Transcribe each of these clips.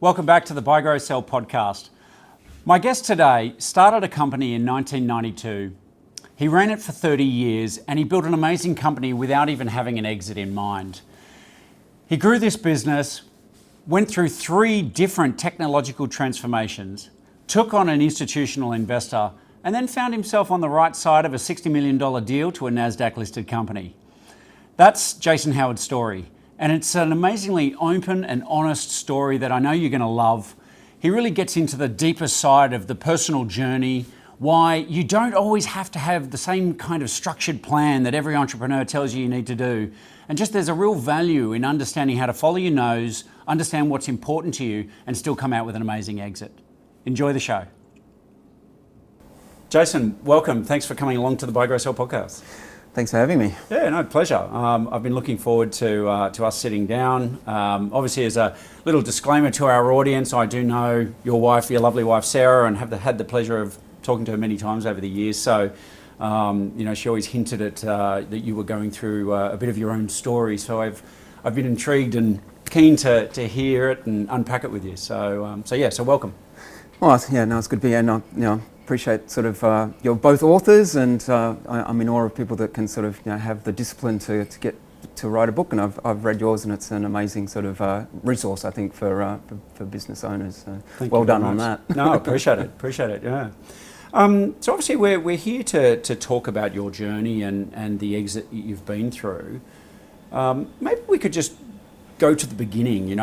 Welcome back to the Buy, Grow, Sell podcast. My guest today started a company in 1992. He ran it for 30 years and he built an amazing company without even having an exit in mind. He grew this business, went through 3 different technological transformations, took on an institutional investor, and then found himself on the right side of a $60 million deal to a NASDAQ-listed company. That's Jason Howard's story. And it's an amazingly open and honest story that I know you're going to love. He really gets into the deeper side of the personal journey, why you don't always have to have the same kind of structured plan that every entrepreneur tells you need to do. And just there's a real value in understanding how to follow your nose, understand what's important to you, and still come out with an amazing exit. Enjoy the show. Jason, welcome. Thanks for coming along to the Buy, Grow, Sell podcast. Thanks for having me. Yeah, no, pleasure. I've been looking forward to us sitting down. Obviously, as a little disclaimer to our audience, I do know your wife, your lovely wife, Sarah, and have had the pleasure of talking to her many times over the years. So, she always hinted at that you were going through a bit of your own story. So I've been intrigued and keen to hear it and unpack it with you. So welcome. Well, yeah, no, it's good to be here. Appreciate sort of you're both authors, and I'm in awe of people that can sort of have the discipline to get to write a book. And I've read yours, and it's an amazing sort of resource, I think, for business owners. So well done on that. No, appreciate it. Yeah. So obviously we're here to talk about your journey and the exit you've been through. Maybe we could just go to the beginning,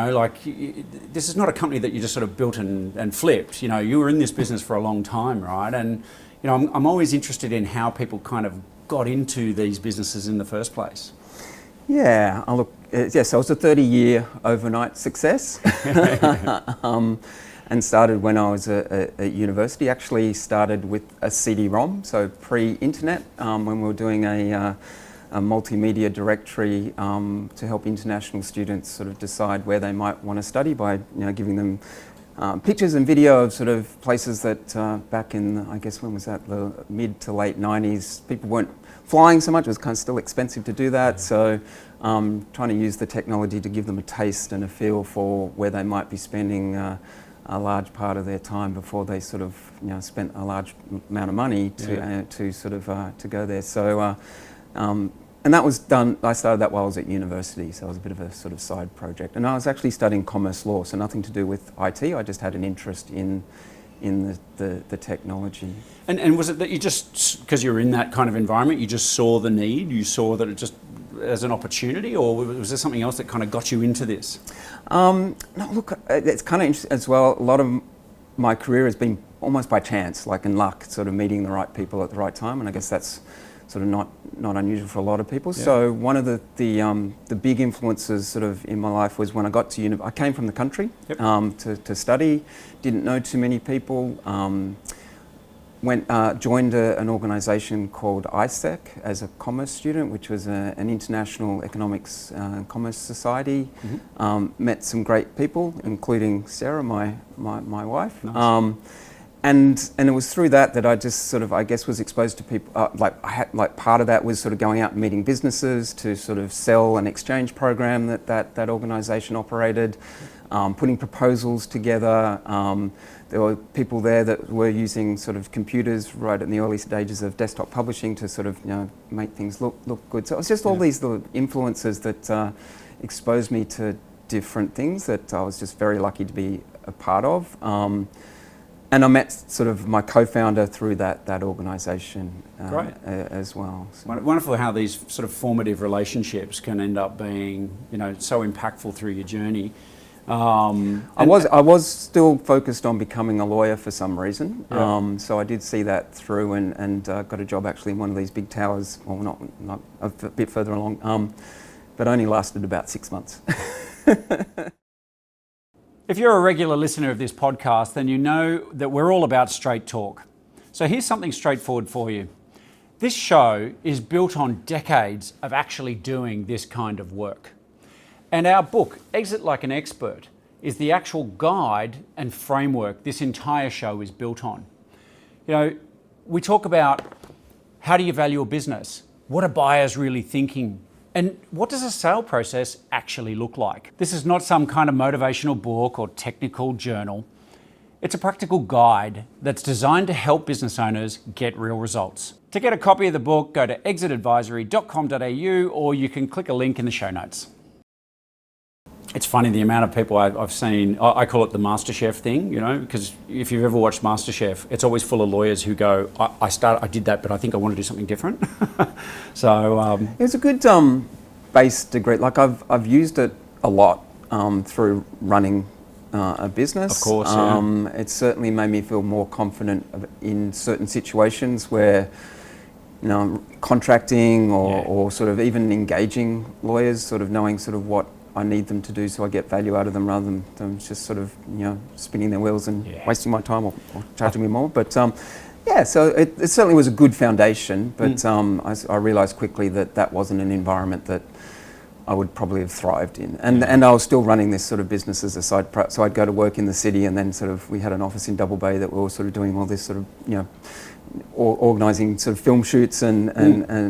this is not a company that you just sort of built and flipped. You were in this business for a long time, right? And, I'm always interested in how people kind of got into these businesses in the first place. Yeah, so it was a 30-year overnight success. And started when I was at university. Actually started with a CD-ROM, so pre-internet, when we were doing a multimedia directory to help international students sort of decide where they might want to study by giving them pictures and video of sort of places that back in, I guess, when was that, the mid to late 90s, people weren't flying so much. It was kind of still expensive to do that. So trying to use the technology to give them a taste and a feel for where they might be spending a large part of their time before they sort of spent a large amount of money to sort of to go there. So and that was done, I started that while I was at university, so it was a bit of a sort of side project. And I was actually studying commerce law, so nothing to do with IT. I just had an interest in the technology. And was it that you just, because you were in that kind of environment, you just saw the need, you saw that it just as an opportunity, or was there something else that kind of got you into this? No, look, it's kind of interesting as well. A lot of my career has been almost by chance, like in luck, sort of meeting the right people at the right time, and I guess that's sort of not unusual for a lot of people. Yeah. So one of the big influences sort of in my life was when I got to I came from the country. Yep. To study, didn't know too many people. Joined an organisation called ISEC as a commerce student, which was an international economics and commerce society. Mm-hmm. Met some great people, including Sarah, my wife. Nice. And it was through that I just sort of, I guess, was exposed to people. Part of that was sort of going out and meeting businesses to sort of sell an exchange program that organisation operated, putting proposals together. There were people there that were using sort of computers right in the early stages of desktop publishing to sort of make things look good. So it was just all these little influences that exposed me to different things that I was just very lucky to be a part of. And I met sort of my co-founder through that organisation as well. So. Wonderful how these sort of formative relationships can end up being, so impactful through your journey. I was still focused on becoming a lawyer for some reason. Yeah. So I did see that through and got a job actually in one of these big towers, well, not a bit further along, but only lasted about 6 months. If you're a regular listener of this podcast, then you know that we're all about straight talk. So here's something straightforward for you. This show is built on decades of actually doing this kind of work. And our book, Exit Like an Expert, is the actual guide and framework this entire show is built on. We talk about how do you value a business? What are buyers really thinking? And what does a sale process actually look like? This is not some kind of motivational book or technical journal. It's a practical guide that's designed to help business owners get real results. To get a copy of the book, go to exitadvisory.com.au, or you can click a link in the show notes. It's funny the amount of people I've seen, I call it the MasterChef thing, you know, because if you've ever watched MasterChef, it's always full of lawyers who go, I did that, but I think I want to do something different. So it's a good base degree. Like I've used it a lot through running a business. Of course, yeah. It certainly made me feel more confident in certain situations where, you know, contracting or sort of even engaging lawyers, sort of knowing sort of what I need them to do so I get value out of them rather than them just sort of, you know, spinning their wheels and wasting my time or charging me more. But so it certainly was a good foundation, but I realised quickly that wasn't an environment that I would probably have thrived in. And I was still running this sort of business as a side so I'd go to work in the city, and then sort of we had an office in Double Bay that we were sort of doing all this sort of, you know, organising sort of film shoots and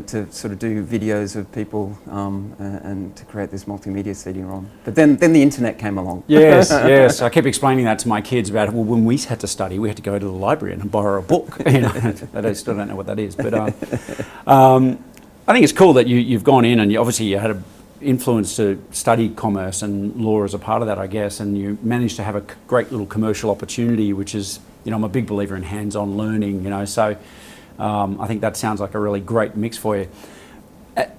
to sort of do videos of people and to create this multimedia CD-ROM. But then the internet came along. Yes, yes. I keep explaining that to my kids about, well, when we had to study, we had to go to the library and borrow a book. You know, they still don't know what that is. But I think it's cool that you've gone in and obviously you had an influence to study commerce and law as a part of that, I guess, and you managed to have a great little commercial opportunity, which is, you know, I'm a big believer in hands-on learning, you know, so I think that sounds like a really great mix for you.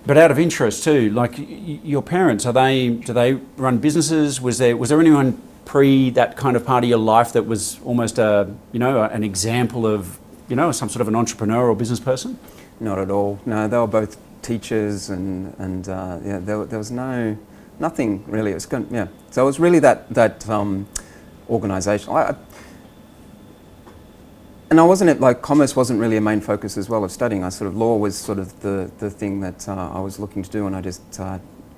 But out of interest too, like your parents, do they run businesses? Was there anyone pre that kind of part of your life that was almost an example of, you know, some sort of an entrepreneur or business person? Not at all. No, they were both teachers and there was nothing really. It was kind of, yeah. So it was really that organisation. And I wasn't like commerce wasn't really a main focus as well of studying. Law was sort of the thing that I was looking to do, and I just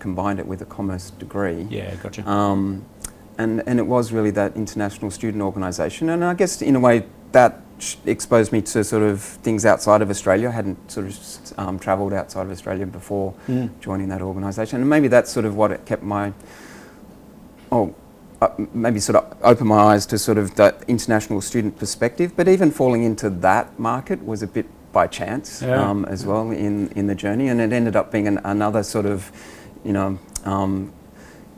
combined it with a commerce degree. Yeah, gotcha. And it was really that international student organisation, and I guess in a way that exposed me to sort of things outside of Australia. I hadn't sort of travelled outside of Australia before joining that organisation, and maybe that's sort of what it kept my maybe sort of opened my eyes to sort of that international student perspective. But even falling into that market was a bit by chance as well in the journey, and it ended up being another sort of, you know,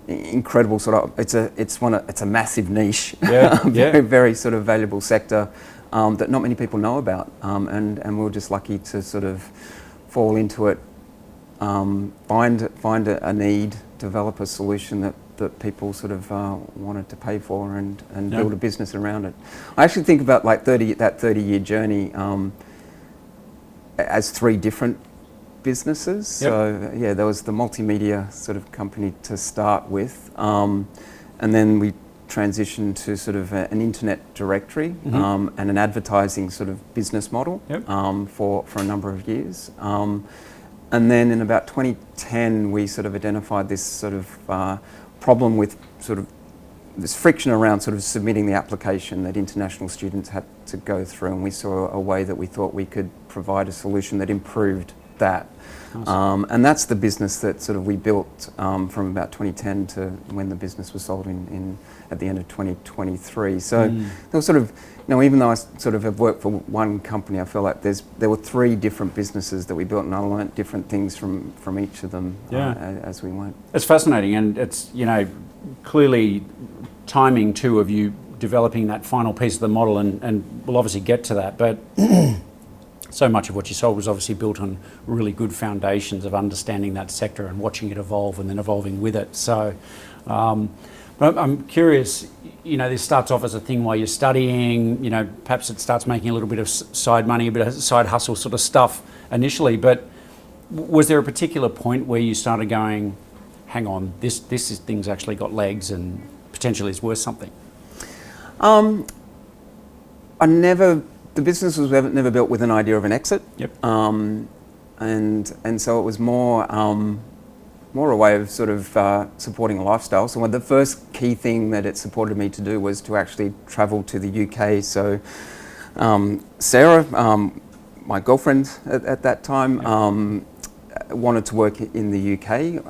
incredible sort of. It's a massive niche, very sort of valuable sector that not many people know about, and we were just lucky to sort of fall into it, find a need, develop a solution that people sort of wanted to pay for and build a business around it. I actually think about like that 30-year journey as 3 different businesses. Yep. So yeah, there was the multimedia sort of company to start with, and then we transitioned to sort of an internet directory and an advertising sort of business model for a number of years. And then in about 2010, we sort of identified this sort of problem with sort of this friction around sort of submitting the application that international students had to go through, and we saw a way that we thought we could provide a solution that improved that. Awesome. And that's the business that sort of we built from about 2010 to when the business was sold at the end of 2023. So there was sort of, you know, even though I sort of have worked for one company, I feel like there were 3 different businesses that we built, and I learnt different things from each of them as we went. It's fascinating, and it's, you know, clearly timing too of you developing that final piece of the model, and we'll obviously get to that, but so much of what you sold was obviously built on really good foundations of understanding that sector and watching it evolve and then evolving with it. So but I'm curious, you know, this starts off as a thing while you're studying, you know, perhaps it starts making a little bit of side money, a bit of side hustle sort of stuff initially, but was there a particular point where you started going, hang on, thing's actually got legs and potentially is worth something? The business was never built with an idea of an exit. Yep. And so it was more a way of sort of supporting a lifestyle. So the first key thing that it supported me to do was to actually travel to the UK. So Sarah, my girlfriend at that time, wanted to work in the UK,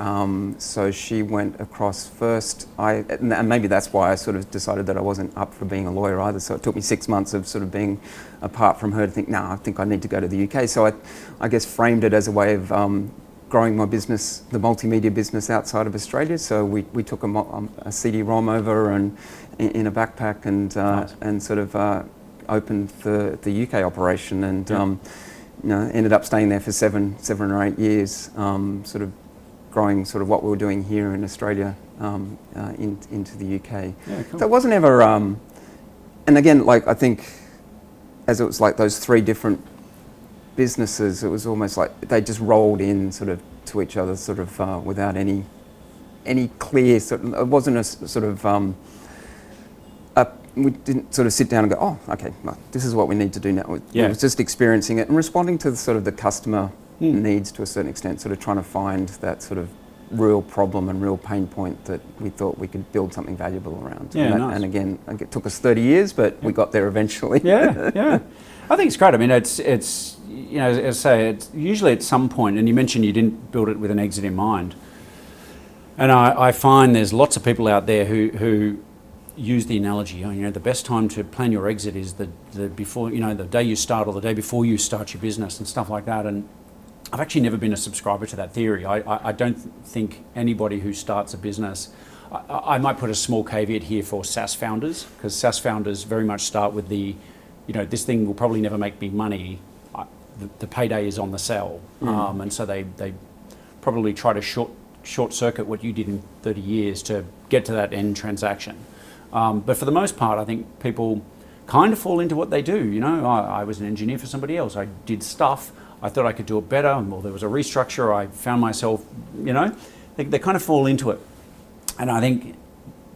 so she went across first. And maybe that's why I sort of decided that I wasn't up for being a lawyer either. So it took me 6 months of sort of being apart from her to think, I think I need to go to the UK. So I guess framed it as a way of growing my business, the multimedia business outside of Australia. So we took a CD-ROM over and in a backpack and Nice. and sort of opened the UK operation and. Ended up staying there for seven or 8 years, sort of growing sort of what we were doing here in Australia into the UK. Yeah, cool. So it wasn't ever, and again, like I think, as it was like those 3 different businesses, it was almost like they just rolled in sort of to each other, sort of without any clear sort of. It wasn't a sort of. We didn't sort of sit down and go, oh, okay, well, this is what we need to do now. Yeah. It was just experiencing it and responding to the customer needs to a certain extent, sort of trying to find that sort of real problem and real pain point that we thought we could build something valuable around. Yeah, nice. And again, it took us 30 years, but we got there eventually. Yeah. I think it's great. I mean, it's as I say, it's usually at some point, and you mentioned you didn't build it with an exit in mind. And I find there's lots of people out there who use the analogy, the best time to plan your exit is the before, the day you start or the day before you start your business and stuff like that. And I've actually never been a subscriber to that theory. I don't think anybody who starts a business, I might put a small caveat here for SaaS founders, because SaaS founders very much start with this thing will probably never make me money. The payday is on the sell. And so they probably try to short circuit what you did in 30 years to get to that end transaction. But for the most part, I think people kind of fall into what they do. I was an engineer for somebody else. I did stuff. I thought I could do it better. Well, there was a restructure. I found myself, they kind of fall into it. And I think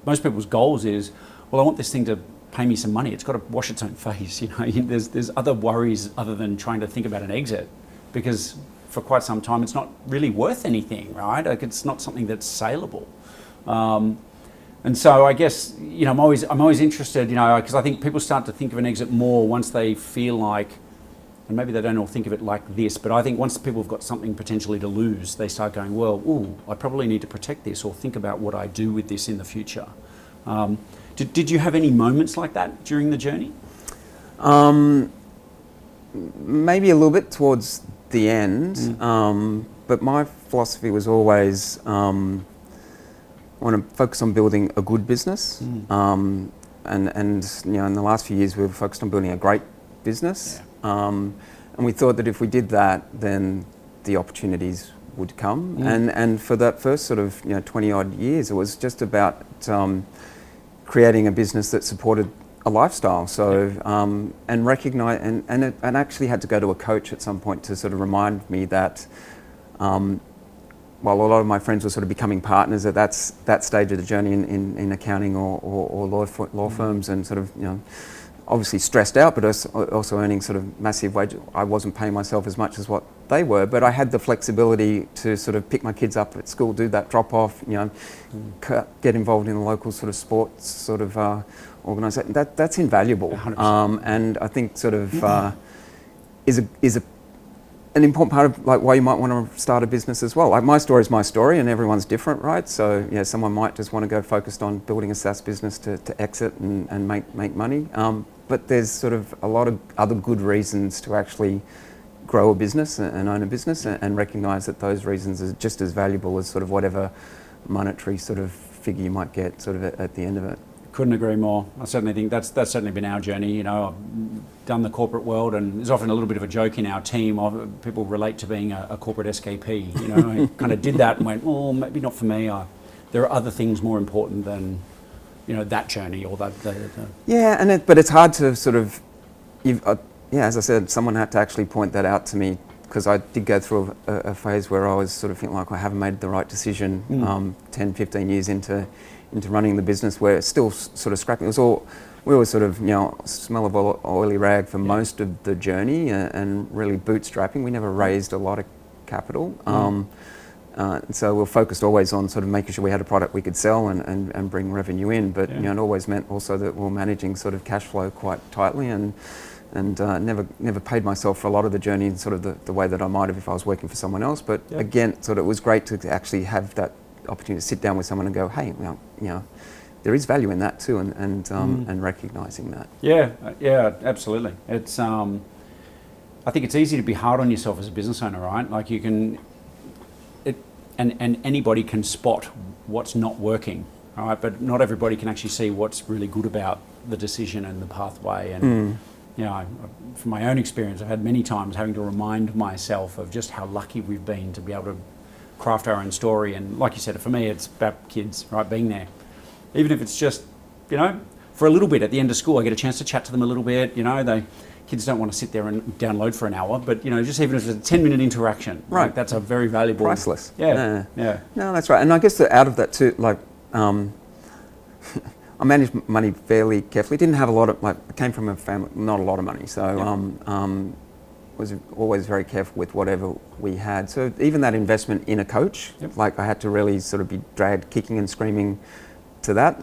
most people's goals is, well, I want this thing to pay me some money. It's got to wash its own face. There's other worries other than trying to think about an exit, because for quite some time it's not really worth anything, right? Like, it's not something that's saleable. And so I guess, I'm always interested, because I think people start to think of an exit more once they feel like, and maybe they don't all think of it like this, but I think once people have got something potentially to lose, they start going, well, I probably need to protect this or think about what I do with this in the future. Did you have any moments like that during the journey? Maybe a little bit towards the end, but my philosophy was always, I want to focus on building a good business, and in the last few years we've focused on building a great business, and we thought that if we did that, then the opportunities would come. And for that first sort of 20 odd years, it was just about creating a business that supported a lifestyle. So and recognize and actually had to go to a coach at some point to sort of remind me that. While a lot of my friends were sort of becoming partners at that stage of the journey in accounting or law firms, and sort of obviously stressed out, but also earning sort of massive wage. I wasn't paying myself as much as what they were, but I had the flexibility to sort of pick my kids up at school, do that drop off, get involved in the local sort of sports sort of organisation. That's invaluable, 100%. and I think sort of is an important part of like why you might want to start a business as well. Like, my story is my story, and everyone's different, right? So someone might just want to go focused on building a SaaS business to exit and make money. But there's sort of a lot of other good reasons to actually grow a business and own a business, and recognise that those reasons are just as valuable as sort of whatever monetary sort of figure you might get sort of at the end of it. Couldn't agree more. I certainly think that's certainly been our journey. I've done the corporate world, and there's often a little bit of a joke in our team. People relate to being a corporate SKP. I kind of did that and went, well, maybe not for me. There are other things more important than that journey or that. Yeah, but it's hard to sort of, as I said, someone had to actually point that out to me, because I did go through a phase where I was sort of feeling like I haven't made the right decision 10, 15 years into running the business, where it's still sort of scrapping. It was all, we were sort of, smell of oily rag for most of the journey, and really bootstrapping. We never raised a lot of capital. So we were focused always on sort of making sure we had a product we could sell and bring revenue in. But it always meant also that we were managing sort of cash flow quite tightly, and and never paid myself for a lot of the journey in sort of the way that I might have if I was working for someone else. But again, sort of it was great to actually have that opportunity to sit down with someone and go, hey, well, you know, there is value in that too, and recognising that. Yeah, absolutely. It's I think it's easy to be hard on yourself as a business owner, right? Like you can, and anybody can spot what's not working, right? But not everybody can actually see what's really good about the decision and the pathway. And you know, from my own experience, I've had many times having to remind myself of just how lucky we've been to be able to craft our own story. And like you said, for me, it's about kids, right? Being there, even if it's just, you know, for a little bit at the end of school, I get a chance to chat to them a little bit. You know, kids don't want to sit there and download for an hour, but you know, just even if it's a 10-minute interaction, right? Like, that's a very valuable, priceless. Yeah. No, that's right. And I guess that out of that too, like, I managed money fairly carefully. Didn't have a lot of, like, I came from a family, not a lot of money, so was always very careful with whatever we had. So even that investment in a coach, like I had to really sort of be dragged kicking and screaming to that.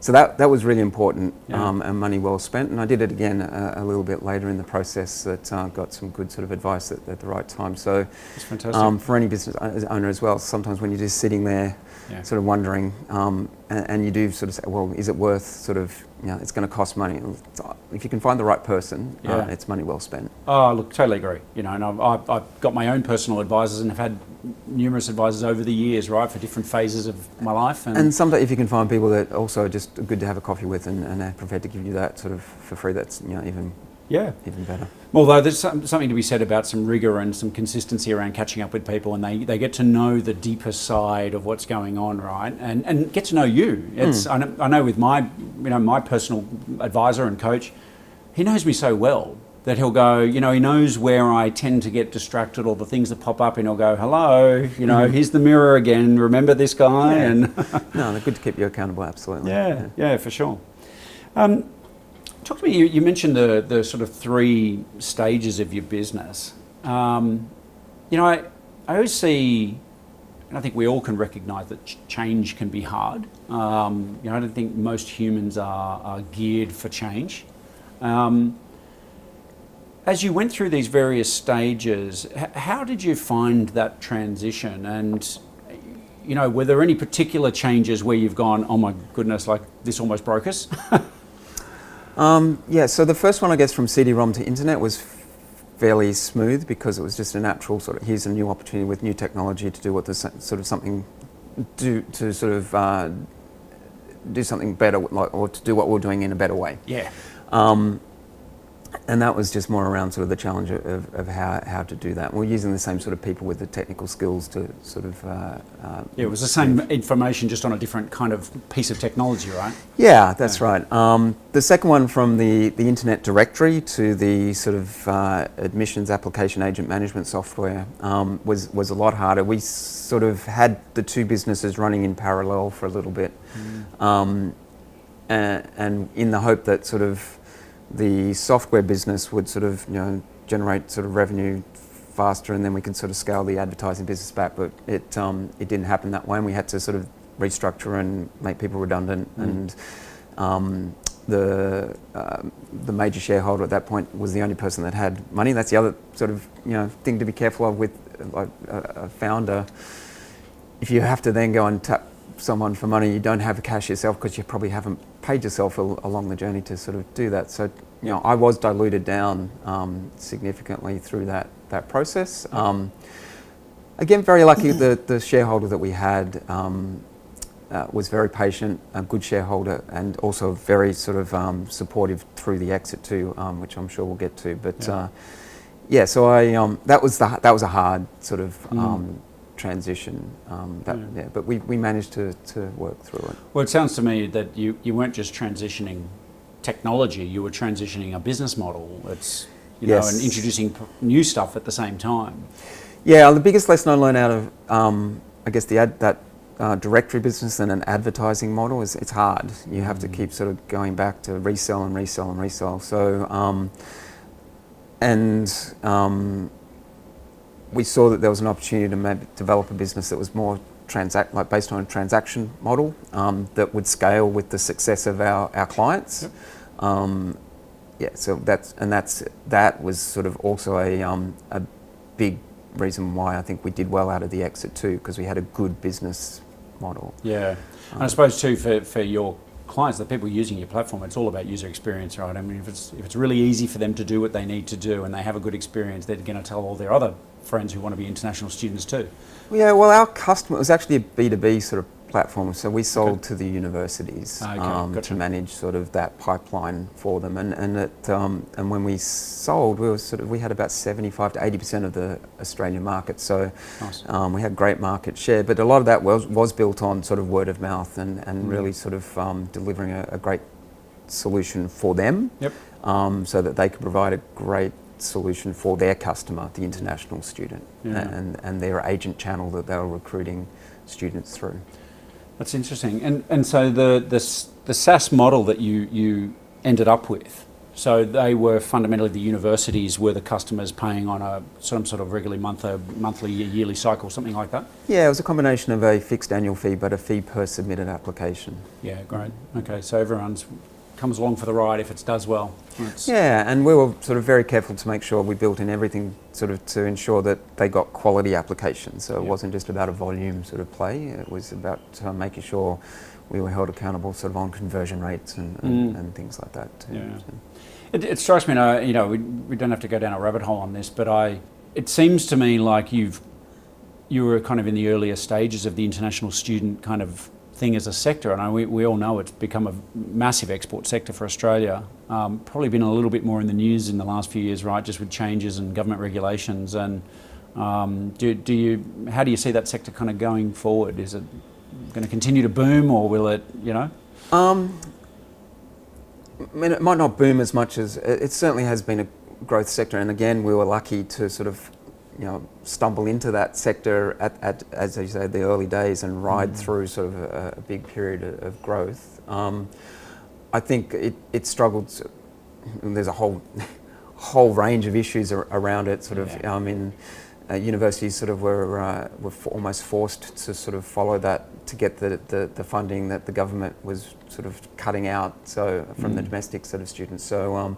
So that was really important, and money well spent. And I did it again a little bit later in the process. That got some good sort of advice at the right time. So that's fantastic. For any business owner as well, sometimes when you're just sitting there, sort of wondering, and you do sort of say, well, is it worth sort of, you know, it's going to cost money. If you can find the right person, it's money well spent. Oh, look, totally agree. You know, and I've got my own personal advisors and have had numerous advisors over the years, right, for different phases of my life. And sometimes if you can find people that also are just good to have a coffee with and are prepared to give you that sort of for free, that's, you know, even better. Although there's something to be said about some rigour and some consistency around catching up with people, and they get to know the deeper side of what's going on, right? And get to know you. It's I know with my personal advisor and coach, he knows me so well that he'll go, you know, he knows where I tend to get distracted or the things that pop up, and he'll go, hello, you know, here's the mirror again, remember this guy? Yeah. And no, they're good to keep you accountable, absolutely. Yeah, for sure. Talk to me, you mentioned the sort of 3 stages of your business. You know, I always see, and I think we all can recognise that change can be hard. You know, I don't think most humans are geared for change. As you went through these various stages, how did you find that transition? And, you know, were there any particular changes where you've gone, oh my goodness, like this almost broke us? So the first one, I guess, from CD-ROM to internet was fairly smooth because it was just a natural sort of, here's a new opportunity with new technology to do what this sort of something, do something better, like, or to do what we're doing in a better way. Yeah. And that was just more around sort of the challenge of how to do that. We're using the same sort of people with the technical skills to sort of... it was the same information, just on a different kind of piece of technology, right? Yeah, that's right. The second one, from the internet directory to the sort of admissions application agent management software, was a lot harder. We sort of had the 2 businesses running in parallel for a little bit, and in the hope that sort of the software business would sort of, you know, generate sort of revenue faster, and then we could sort of scale the advertising business back. But it didn't happen that way, and we had to sort of restructure and make people redundant. And the major shareholder at that point was the only person that had money. That's the other sort of, you know, thing to be careful of with like a founder. If you have to then go and tap someone for money, you don't have the cash yourself because you probably haven't paid yourself along the journey to sort of do that. So, you know, I was diluted down significantly through that process. Again, very lucky the shareholder that we had was very patient, a good shareholder, and also very sort of supportive through the exit too, which I'm sure we'll get to. But so that was a hard sort of transition, but we managed to work through it. Well, it sounds to me that you weren't just transitioning technology, you were transitioning a business model. It's, you know, and introducing new stuff at the same time. Yeah, the biggest lesson I learned out of, I guess, that directory business and an advertising model is it's hard. You have to keep sort of going back to resell and resell and resell. So, we saw that there was an opportunity to maybe develop a business that was more based on a transaction model that would scale with the success of our clients. Yeah, so that was sort of also a big reason why I think we did well out of the exit too, because we had a good business model. Yeah, and I suppose too for your clients, the people using your platform, it's all about user experience, right? I mean, if it's really easy for them to do what they need to do and they have a good experience, they're going to tell all their other friends who want to be international students too. Yeah, well, our customer was actually a B2B sort of platform, so we sold to the universities Gotcha. to manage sort of that pipeline for them, and when we sold, we had about 75 to 80% of the Australian market, so nice. We had great market share, but a lot of that was built on sort of word of mouth and really sort of delivering a great solution for them, Yep. so that they could provide a great solution for their customer, the international student, and their agent channel that they were recruiting students through. That's interesting. And so the SaaS model that you ended up with, so they were fundamentally the universities were the customers paying on some sort of regularly monthly, yearly cycle, something like that? Yeah, it was a combination of a fixed annual fee, but a fee per submitted application. Yeah, great. Okay, so everyone's comes along for the ride if it does well. Yeah, and we were sort of very careful to make sure we built in everything sort of to ensure that they got quality applications. So it wasn't just about a volume sort of play, it was about making sure we were held accountable sort of on conversion rates and things like that too. Yeah. So. It strikes me, we don't have to go down a rabbit hole on this, but it seems to me like you were kind of in the earlier stages of the international student kind of thing as a sector, and we all know it's become a massive export sector for Australia. Probably been a little bit more in the news in the last few years, right? Just with changes in government regulations. And how do you see that sector kind of going forward? Is it going to continue to boom, or will it, I mean, it might not boom as much as it certainly has been a growth sector, and again, we were lucky to sort of stumble into that sector at as you say, the early days and ride through sort of a big period of growth. I think it struggled. There's a whole range of issues around it. Sort of, I mean, universities sort of were almost forced to sort of follow that to get the funding that the government was sort of cutting out. So from the domestic sort of students. So.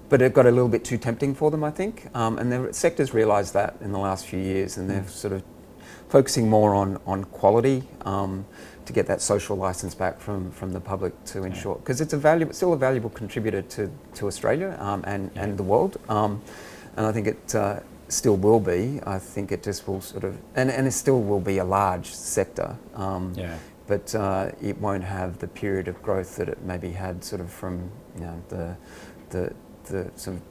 But it got a little bit too tempting for them, I think, and the sectors realised that in the last few years, and they're sort of focusing more on quality to get that social licence back from the public to ensure, because it's still a valuable contributor to Australia and the world, and I think it still will be. I think it just will sort of, and it still will be a large sector, but it won't have the period of growth that it maybe had sort of from the sort of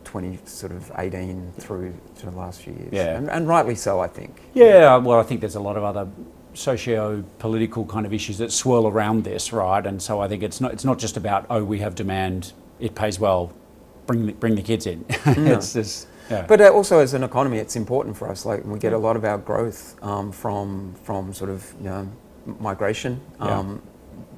2018 through to the last few years. Yeah. And rightly so, I think. Yeah, well, I think there's a lot of other socio-political kind of issues that swirl around this, right? And so I think it's not just about, we have demand, it pays well, bring the kids in. No. It's just, But also as an economy, it's important for us. Like we get a lot of our growth from sort of migration.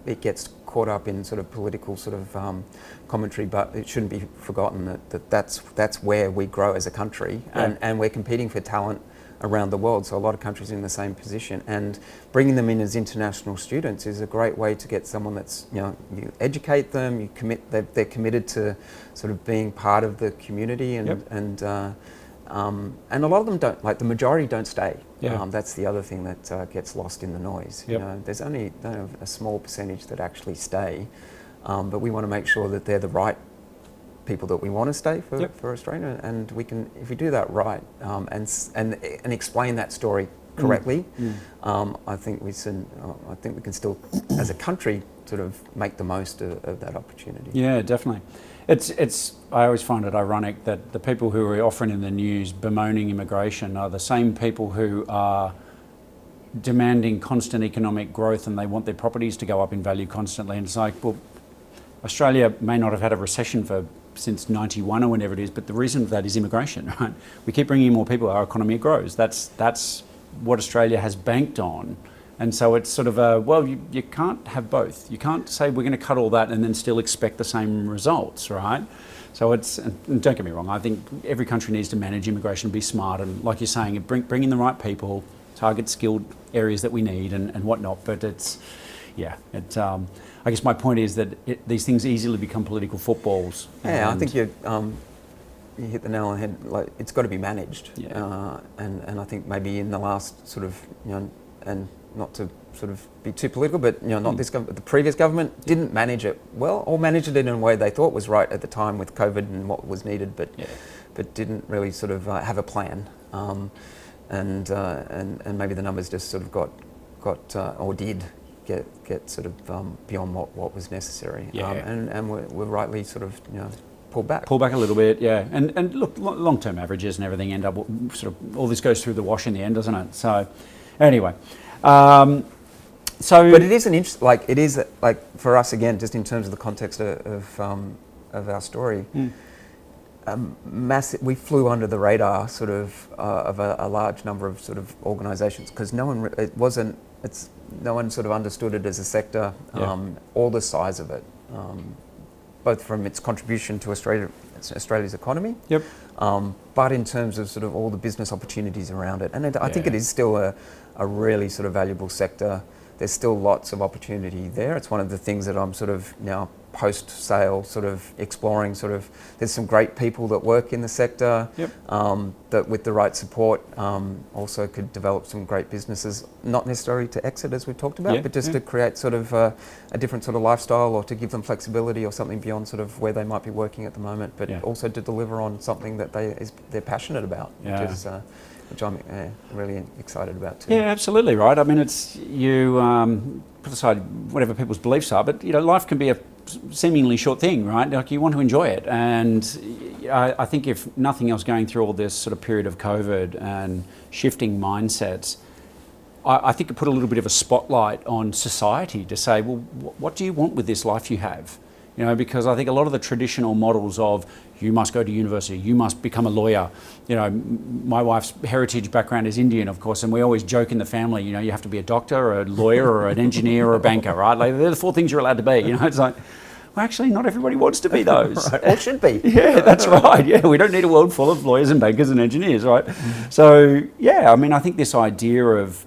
It gets caught up in sort of political sort of commentary, but it shouldn't be forgotten that's where we grow as a country, and we're competing for talent around the world. So a lot of countries are in the same position, and bringing them in as international students is a great way to get someone that's you educate them, they're committed to sort of being part of the community, and a lot of them don't, like the majority don't stay. That's the other thing that gets lost in the noise. There's only a small percentage that actually stay, but we want to make sure that they're the right people that we want to stay for Australia, and we can, if we do that right, and explain that story correctly, I think we can still, as a country, sort of make the most of that opportunity. Yeah, definitely. I always find it ironic that the people who are often in the news bemoaning immigration are the same people who are demanding constant economic growth, and they want their properties to go up in value constantly. And it's like, well, Australia may not have had a recession since 91 or whenever it is, but the reason for that is immigration, right? We keep bringing in more people, our economy grows. That's what Australia has banked on. And so it's sort of you can't have both. You can't say we're going to cut all that and then still expect the same results, right? So and don't get me wrong, I think every country needs to manage immigration, be smart, and like you're saying, bring in the right people, target skilled areas that we need and whatnot. But I guess my point is that these things easily become political footballs. Yeah, I think you hit the nail on the head. Like, it's got to be managed, Yeah. and I think maybe in the last sort of, and not to sort of be too political, but not this government, the previous government didn't manage it well, or managed it in a way they thought was right at the time with COVID and what was needed, but didn't really sort of have a plan, and maybe the numbers just sort of got or did get sort of beyond what was necessary, and we're rightly sort of pull back a little bit, yeah. And look, long-term averages and everything end up sort of, all this goes through the wash in the end, doesn't it? So, anyway, but it is it is for us, again, just in terms of the context of our story. We flew under the radar sort of a large number of sort of organisations, because no one sort of understood it as a sector, or the size of it, both from its contribution to Australia's economy, but in terms of sort of all the business opportunities around it. And I think it is still a really sort of valuable sector. There's still lots of opportunity there. It's one of the things that I'm sort of now post-sale sort of exploring. Sort of, there's some great people that work in the sector that with the right support also could develop some great businesses, not necessarily to exit as we've talked about, but just to create sort of a different sort of lifestyle, or to give them flexibility or something beyond sort of where they might be working at the moment, but also to deliver on something that they're passionate about, which I'm really excited about too. Yeah, absolutely right. I mean, it's you put aside whatever people's beliefs are, but life can be a seemingly short thing, right? Like, you want to enjoy it, and I think if nothing else, going through all this sort of period of COVID and shifting mindsets, I think it put a little bit of a spotlight on society to say, well, what do you want with this life you have? Because I think a lot of the traditional models of you must go to university, you must become a lawyer. My wife's heritage background is Indian, of course, and we always joke in the family, you have to be a doctor or a lawyer or an engineer or a banker, right? Like, they're the 4 things you're allowed to be. It's like, well, actually, not everybody wants to be those. Right. Or should be. Yeah, that's right. Yeah, we don't need a world full of lawyers and bankers and engineers, right? So, yeah, I mean, I think this idea of,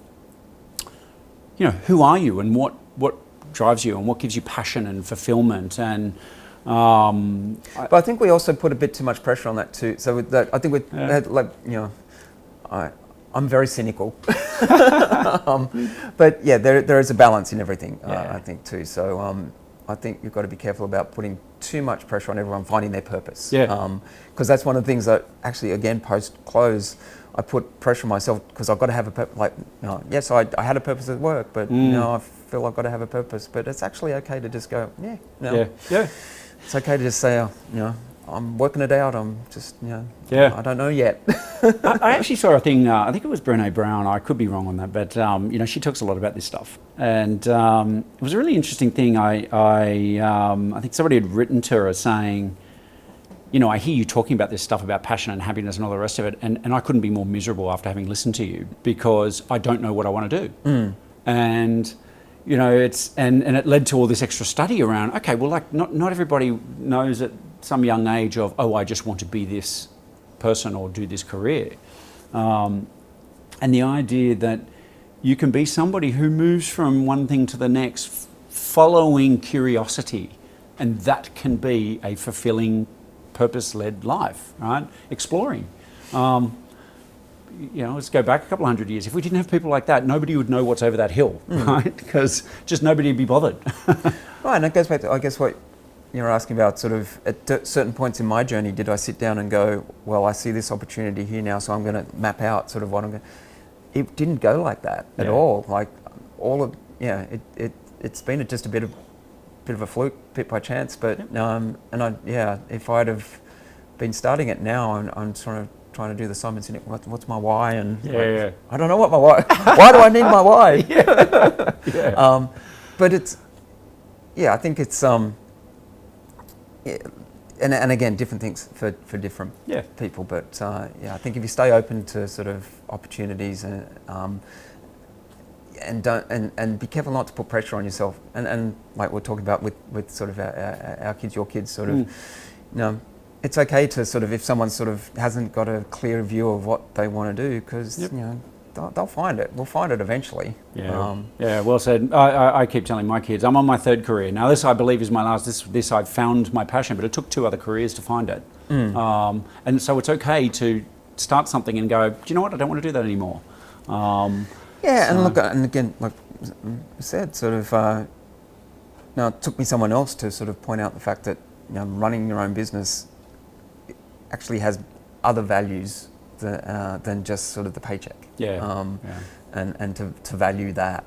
who are you and what drives you and what gives you passion and fulfillment, and but I think we also put a bit too much pressure on that too. So with that, I think I'm very cynical, but there is a balance in everything. I think too. So I think you've got to be careful about putting too much pressure on everyone finding their purpose. Because that's one of the things that actually, again, post close, I put pressure on myself, because I've got to have a purpose. Yes, I had a purpose at work, but I feel I've got to have a purpose. But it's actually okay to just go, it's okay to just say, I'm working it out. I'm just, I don't know yet. I actually saw a thing, I think it was Brené Brown, I could be wrong on that, but she talks a lot about this stuff. And it was a really interesting thing. I think somebody had written to her saying, I hear you talking about this stuff about passion and happiness and all the rest of it, and I couldn't be more miserable after having listened to you, because I don't know what I want to do. And it's and it led to all this extra study around, okay, well, like, not everybody knows at some young age of, I just want to be this person or do this career. And the idea that you can be somebody who moves from one thing to the next, following curiosity, and that can be a fulfilling, purpose-led life, right? Exploring. Let's go back a couple of hundred years. If we didn't have people like that, nobody would know what's over that hill, right? Because just nobody would be bothered. Right, and it goes back to, I guess, what you're asking about, sort of at certain points in my journey, did I sit down and go, well, I see this opportunity here now, so I'm going to map out sort of what I'm going to... It didn't go like that at all. Like, all of, it's been just a bit of a fluke, bit by chance, but, if I'd have been starting it now, I'm trying to do the Simon Sinek, what's my why? And I don't know what my why. Why do I need my why? But it's, I think it's and again, different things for different people. But I think if you stay open to sort of opportunities and be careful not to put pressure on yourself, and like we're talking about with sort of our kids, your kids, sort of, it's okay to sort of, if someone sort of hasn't got a clear view of what they want to do, because they'll find it. We'll find it eventually. Yeah, yeah, well said. I keep telling my kids, I'm on my third career. Now this I believe is my last, this I've found my passion, but it took 2 other careers to find it. And so it's okay to start something and go, do you know what, I don't want to do that anymore. And look, and again, like I said, sort of, now it took me someone else to sort of point out the fact that, you know, running your own business actually has other values than just sort of the paycheck. And to value that.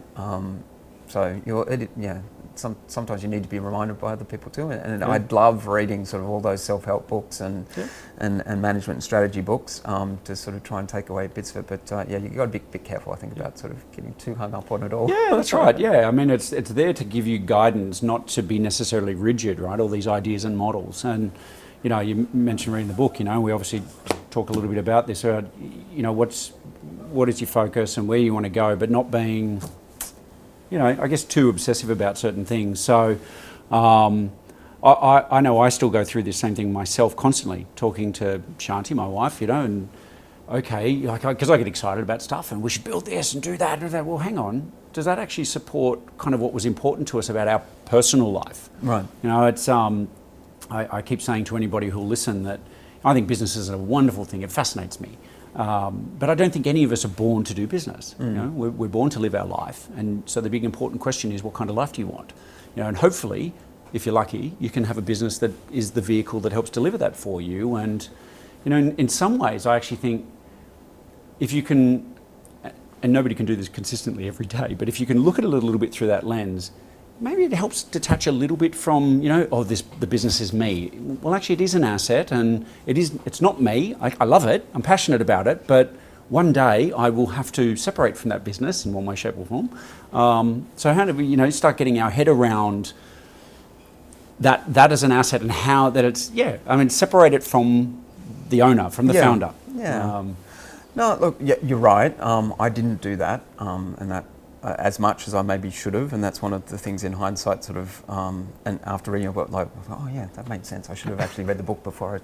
Sometimes you need to be reminded by other people too. And I'd love reading sort of all those self-help books and management and strategy books to sort of try and take away bits of it. But you've got to be a bit careful, I think, about sort of getting too hung up on it all. Yeah, that's right. Yeah, I mean, it's there to give you guidance, not to be necessarily rigid, right? All these ideas and models. And, you know, you mentioned reading the book, you know, we obviously talk a little bit about this. You know, what is your focus and where you want to go, but not being, you know, I guess too obsessive about certain things. So I know I still go through this same thing myself constantly, talking to Shanti, my wife, you know, and okay, because I get excited about stuff and we should build this and do that and that. Well, hang on, does that actually support kind of what was important to us about our personal life? Right. You know, it's, I keep saying to anybody who'll listen that I think business is a wonderful thing. It fascinates me. But I don't think any of us are born to do business. You know, we're born to live our life, and so the big important question is, what kind of life do you want? You know, and hopefully, if you're lucky, you can have a business that is the vehicle that helps deliver that for you. And you know, in some ways, I actually think if you can, and nobody can do this consistently every day, but if you can look at it a little bit through that lens, maybe it helps detach a little bit from, you know, the business is me. Well, actually, it is an asset, and it's not me. I love it. I'm passionate about it, but one day I will have to separate from that business in one way, shape, or form. So how do we, you know, start getting our head around that as an asset and how that it's, separate it from the owner, from the founder. Yeah. No, look, you're right. I didn't do that, and that. As much as I maybe should have, and that's one of the things in hindsight, sort of, and after reading a book, like, oh yeah, that made sense. I should have actually read the book before it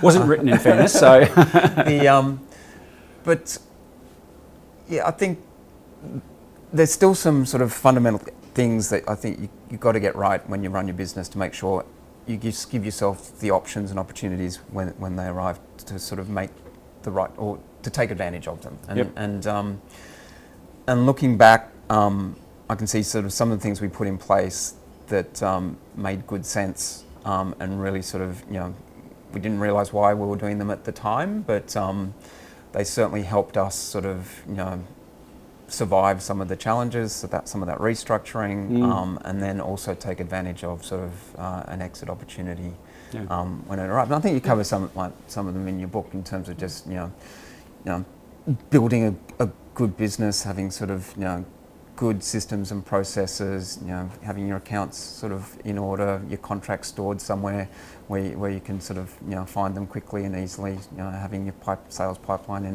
wasn't written, in fairness. So, but yeah, I think there's still some sort of fundamental things that I think you've got to get right when you run your business to make sure you just give yourself the options and opportunities when they arrive to sort of make the right, or to take advantage of them. And looking back, I can see sort of some of the things we put in place that made good sense and really sort of, you know, we didn't realise why we were doing them at the time, but they certainly helped us sort of, you know, survive some of the challenges, some of that restructuring, and then also take advantage of sort of an exit opportunity when it arrived. And I think you cover some of them in your book in terms of just, you know, building a good business, having sort of, you know, good systems and processes, you know, having your accounts sort of in order, your contracts stored somewhere where you can sort of, you know, find them quickly and easily, you know, having your sales pipeline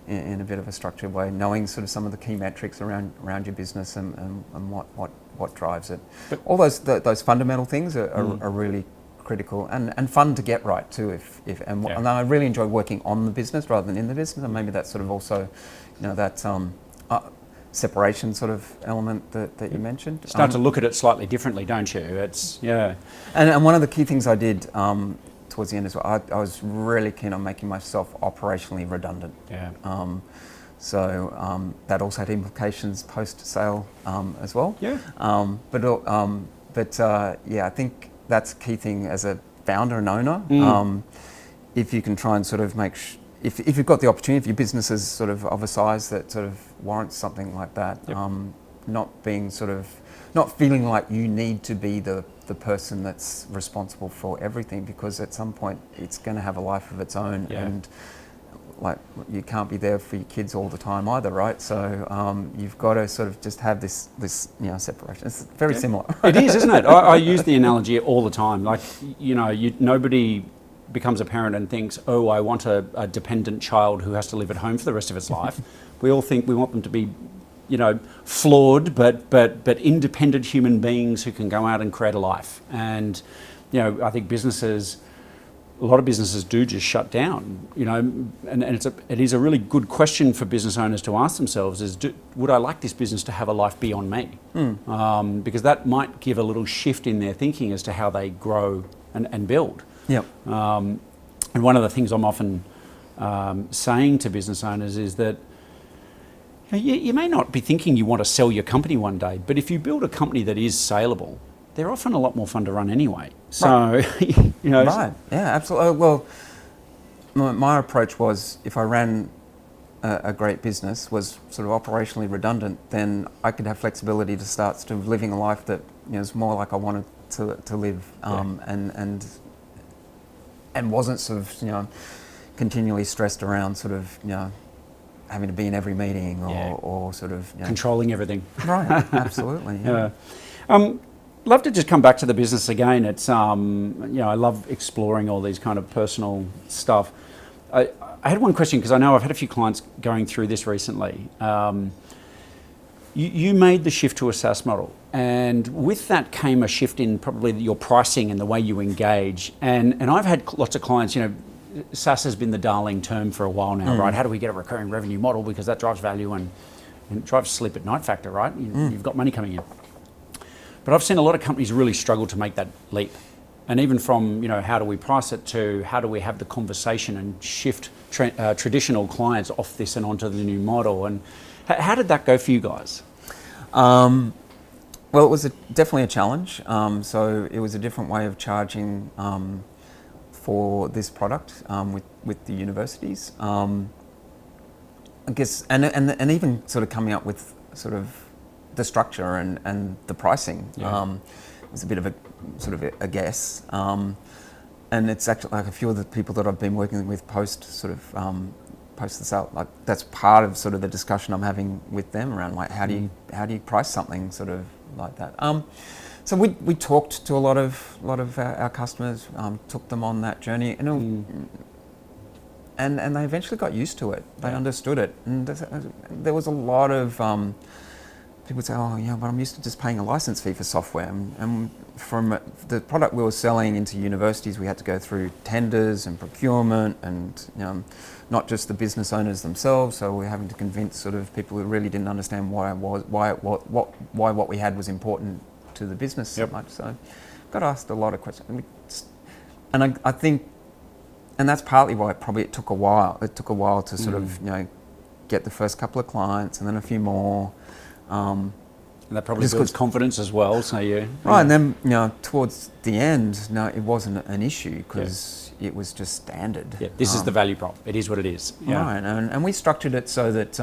in a bit of a structured way, knowing sort of some of the key metrics around your business and what drives it. But all those fundamental things are really critical and fun to get right too. And I really enjoy working on the business rather than in the business, and maybe that's sort of also, you know, that separation sort of element that you mentioned. Start to look at it slightly differently, don't you? It's And one of the key things I did towards the end as well, I was really keen on making myself operationally redundant. So that also had implications post-sale as well. I think that's a key thing as a founder and owner. If you can try and sort of if you've got the opportunity, if your business is sort of a size that sort of warrants something like that, not feeling like you need to be the person that's responsible for everything, because at some point it's going to have a life of its own, and like you can't be there for your kids all the time either, right? So you've got to sort of just have this you know, separation. It's very similar. It is, isn't it? I use the analogy all the time. Like, you know, nobody becomes a parent and thinks, oh, I want a dependent child who has to live at home for the rest of its life. We all think we want them to be, you know, flawed but independent human beings who can go out and create a life. And, you know, I think businesses, a lot of businesses do just shut down, and it is a really good question for business owners to ask themselves is, would I like this business to have a life beyond me? Because that might give a little shift in their thinking as to how they grow and build. Yep. And one of the things I'm often saying to business owners is that you may not be thinking you want to sell your company one day, but if you build a company that is saleable, they're often a lot more fun to run anyway. So, right. Right, yeah, absolutely. Well, my approach was if I ran a great business, was sort of operationally redundant, then I could have flexibility to start sort of living a life that is more like I wanted to live, and wasn't sort of continually stressed around sort of having to be in every meeting or sort of controlling everything. Right, absolutely. Yeah. Love to just come back to the business again. It's I love exploring all these kind of personal stuff. I had one question because I know I've had a few clients going through this recently. You made the shift to a SaaS model, and with that came a shift in probably your pricing and the way you engage. And I've had lots of clients. SaaS has been the darling term for a while now, right? How do we get a recurring revenue model because that drives value and it drives sleep at night factor, right? You've got money coming in. But I've seen a lot of companies really struggle to make that leap. And even from, how do we price it to how do we have the conversation and shift traditional clients off this and onto the new model? And how did that go for you guys? Well, it was definitely a challenge. So it was a different way of charging for this product with the universities. I guess, and even sort of coming up with sort of the structure and the pricing. It was a bit of a sort of a guess. And it's actually like a few of the people that I've been working with post this out, like that's part of sort of the discussion I'm having with them around like how do you price something sort of like that. So we talked to a lot of our customers, took them on that journey, and they eventually got used to it. They understood it, and there was a lot of people would say, oh yeah, but I'm used to just paying a license fee for software. And from the product we were selling into universities, we had to go through tenders and procurement and not just the business owners themselves. So we're having to convince sort of people who really didn't understand why what we had was important to the business so much. So got asked a lot of questions. And I think, and that's partly why it took a while. It took a while to sort of, get the first couple of clients and then a few more. And that probably builds confidence as well. So right, and then towards the end, it wasn't an issue because it was just standard. Yeah, this is the value prop. It is what it is. Yeah. Right, and we structured it so that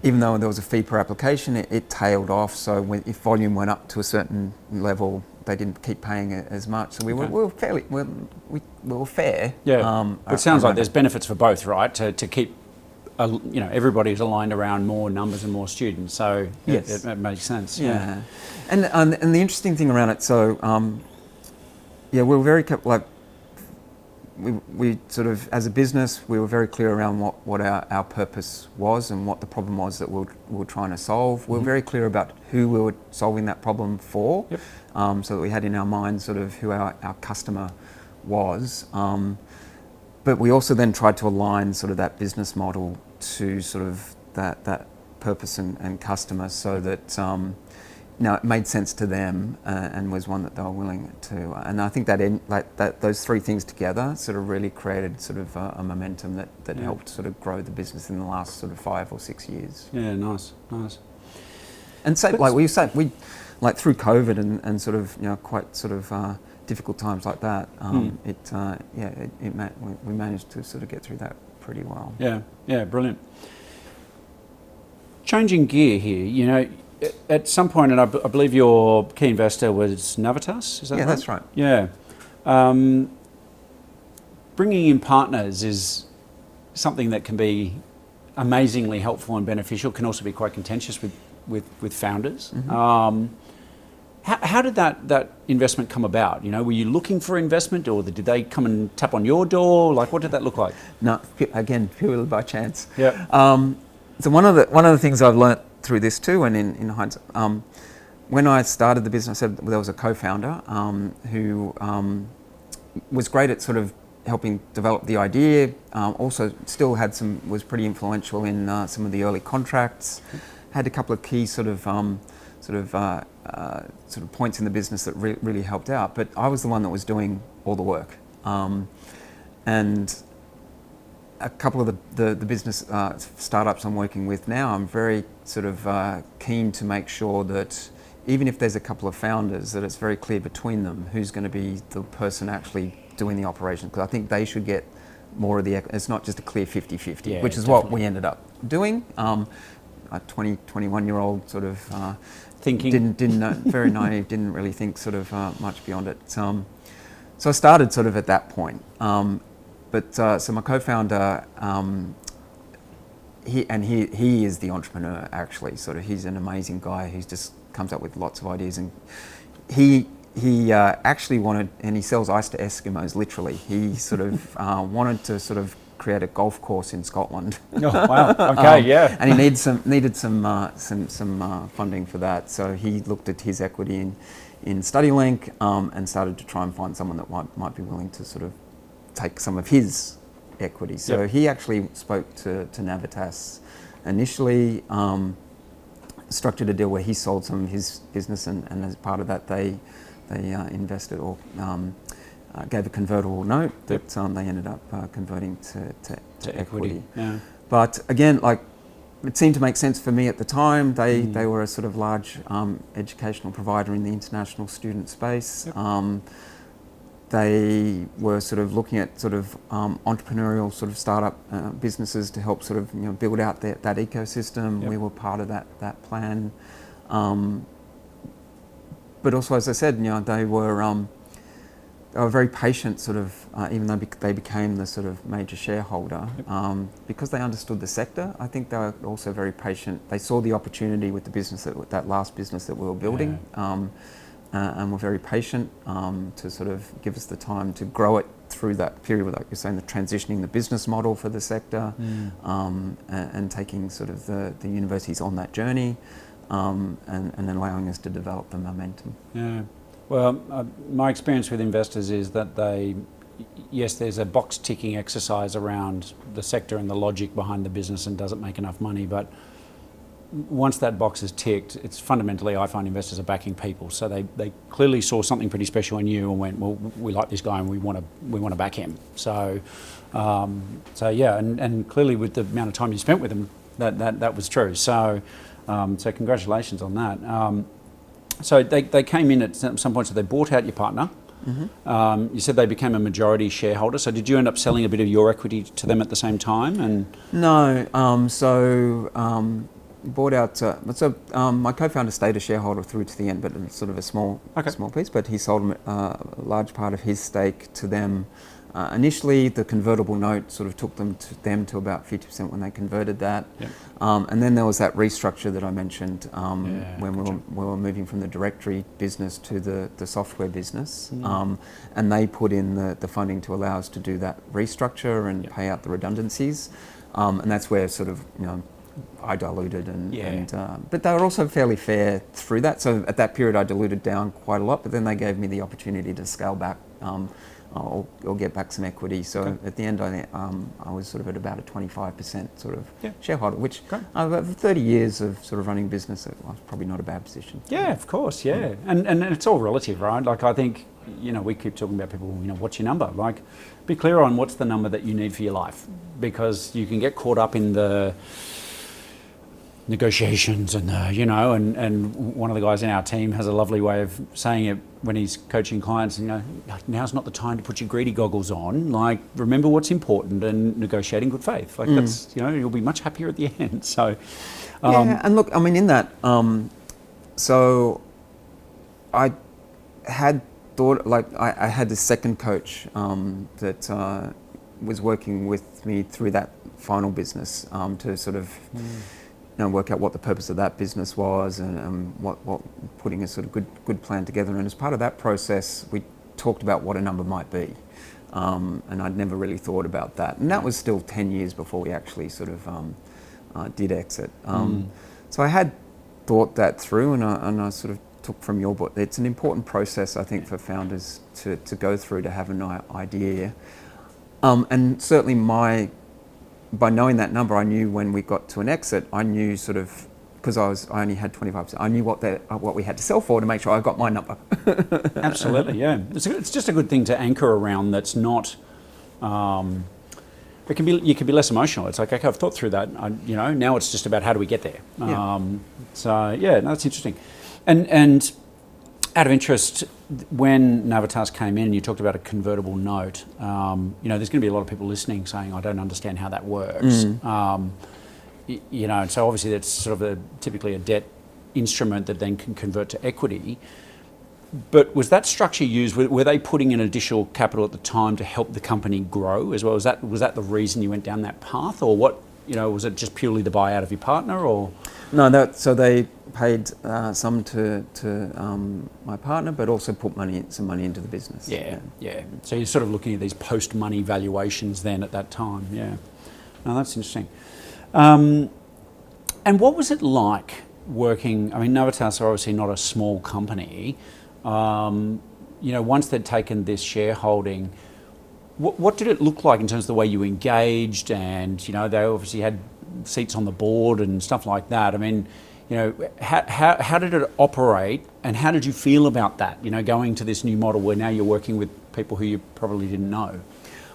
even though there was a fee per application, it tailed off. So if volume went up to a certain level, they didn't keep paying it as much. So we were fair. Yeah, it sounds like there's benefits for both, right? To keep. Everybody's aligned around more numbers and more students, so yes. it makes sense. Yeah, and the interesting thing around it, so we were very we sort of as a business we were very clear around what our purpose was and what the problem was that we were trying to solve. We were very clear about who we were solving that problem for, so that we had in our mind sort of who our customer was. But we also then tried to align sort of that business model to sort of that purpose and customer, so that it made sense to them and was one that they were willing to. And I think that those three things together sort of really created sort of a momentum that helped sort of grow the business in the last sort of 5 or 6 years. Yeah, nice. And so we through COVID and sort of quite sort of difficult times like that, we managed to sort of get through that pretty well. Yeah, brilliant. Changing gear here, at some point, and I believe your key investor was Navitas, is that right? Yeah, that's right. Yeah. Bringing in partners is something that can be amazingly helpful and beneficial, can also be quite contentious with founders. Mm-hmm. How did that investment come about? Were you looking for investment, or did they come and tap on your door? Like, what did that look like? No, again, purely by chance. Yeah. So one of the things I've learnt through this too, and in hindsight, when I started the business, there was a co-founder who was great at sort of helping develop the idea. Also, still was pretty influential in some of the early contracts. Had a couple of key sort of points in the business that really helped out. But I was the one that was doing all the work, and a couple of the business startups I'm working with now, I'm very sort of keen to make sure that even if there's a couple of founders, that it's very clear between them who's going to be the person actually doing the operation, because I think they should get more of the, it's not just a clear 50-50, which is definitely what we ended up doing. A 21-year-old sort of thinking, didn't know, very naive, didn't really think sort of much beyond it. So I started sort of at that point. So my co-founder, he is the entrepreneur actually. Sort of, he's an amazing guy who just comes up with lots of ideas, and he actually wanted, and he sells ice to Eskimos literally. He sort of wanted to sort of create a golf course in Scotland. Oh wow! Okay, yeah. And he needed some funding for that. So he looked at his equity in StudyLink and started to try and find someone that might be willing to sort of take some of his equity. So he actually spoke to Navitas initially, structured a deal where he sold some of his business, and as part of that they invested or gave a convertible note that they ended up converting to equity. Yeah. But again, like, it seemed to make sense for me at the time. They were a sort of large educational provider in the international student space. They were sort of looking at sort of entrepreneurial sort of startup businesses to help sort of build out that ecosystem. We were part of that plan. But also, as I said, they were very patient, sort of, even though they became the sort of major shareholder, because they understood the sector. I think they were also very patient. They saw the opportunity with the business, that last business that we were building, and were very patient to sort of give us the time to grow it through that period, like you're saying, the transitioning the business model for the sector, and taking sort of the universities on that journey, and then allowing us to develop the momentum. Yeah. Well, my experience with investors is that yes, there's a box ticking exercise around the sector and the logic behind the business and does it make enough money, but once that box is ticked, it's fundamentally, I find investors are backing people. So they clearly saw something pretty special in you and went, well, we like this guy and we want to back him. So yeah, and clearly with the amount of time you spent with him, that was true. So congratulations on that. So they came in at some point, so they bought out your partner. You said they became a majority shareholder. So did you end up selling a bit of your equity to them at the same time? And no, bought out. My co-founder stayed a shareholder through to the end, but sort of a small piece. But he sold a large part of his stake to them. Initially, the convertible note sort of took them to about 50% when they converted that. And then there was that restructure that I mentioned when we were moving from the directory business to the software business. And they put in the funding to allow us to do that restructure and pay out the redundancies. And that's where sort of, I diluted but they were also fairly fair through that. So at that period I diluted down quite a lot, but then they gave me the opportunity to scale back or get back some equity. So at the end I was sort of at about a 25% sort of shareholder, which over 30 years of sort of running business, it was probably not a bad position. Yeah, of course, yeah. And it's all relative, right? Like, I think, we keep talking about people, what's your number? Like, be clear on what's the number that you need for your life, because you can get caught up in the negotiations and and one of the guys in our team has a lovely way of saying it when he's coaching clients, now's not the time to put your greedy goggles on. Like, remember what's important and negotiate in good faith. Like, that's, you'll be much happier at the end. So and look, I mean, in that, so I had thought, like, I had this second coach that was working with me through that final business to sort of work out what the purpose of that business was and what putting a sort of good plan together. And as part of that process, we talked about what a number might be. And I'd never really thought about that. And that was still 10 years before we actually sort of did exit. So I had thought that through, and I sort of took from your book. It's an important process, I think, for founders to go through to have an idea. And certainly by knowing that number, I knew when we got to an exit, I knew sort of, because I only had 25%, I knew what we had to sell for to make sure I got my number. Absolutely, yeah. It's just a good thing to anchor around that's not, you can be less emotional. It's like, okay, I've thought through that, now it's just about how do we get there. Yeah. That's interesting. And out of interest, when Navitas came in, you talked about a convertible note. There's going to be a lot of people listening saying, I don't understand how that works. So obviously that's sort of typically a debt instrument that then can convert to equity. But was that structure used? Were they putting in additional capital at the time to help the company grow as well? Was that the reason you went down that path, or what? Was it just purely the buyout of your partner, or? No, so they paid some to my partner, but also put some money into the business. Yeah. So you're sort of looking at these post-money valuations then at that time. Yeah. No, that's interesting. And what was it like working? I mean, Navitas are obviously not a small company. Once they'd taken this shareholding, what did it look like in terms of the way you engaged? And they obviously had seats on the board and stuff like that. I mean, how did it operate, and how did you feel about that? Going to this new model where now you're working with people who you probably didn't know.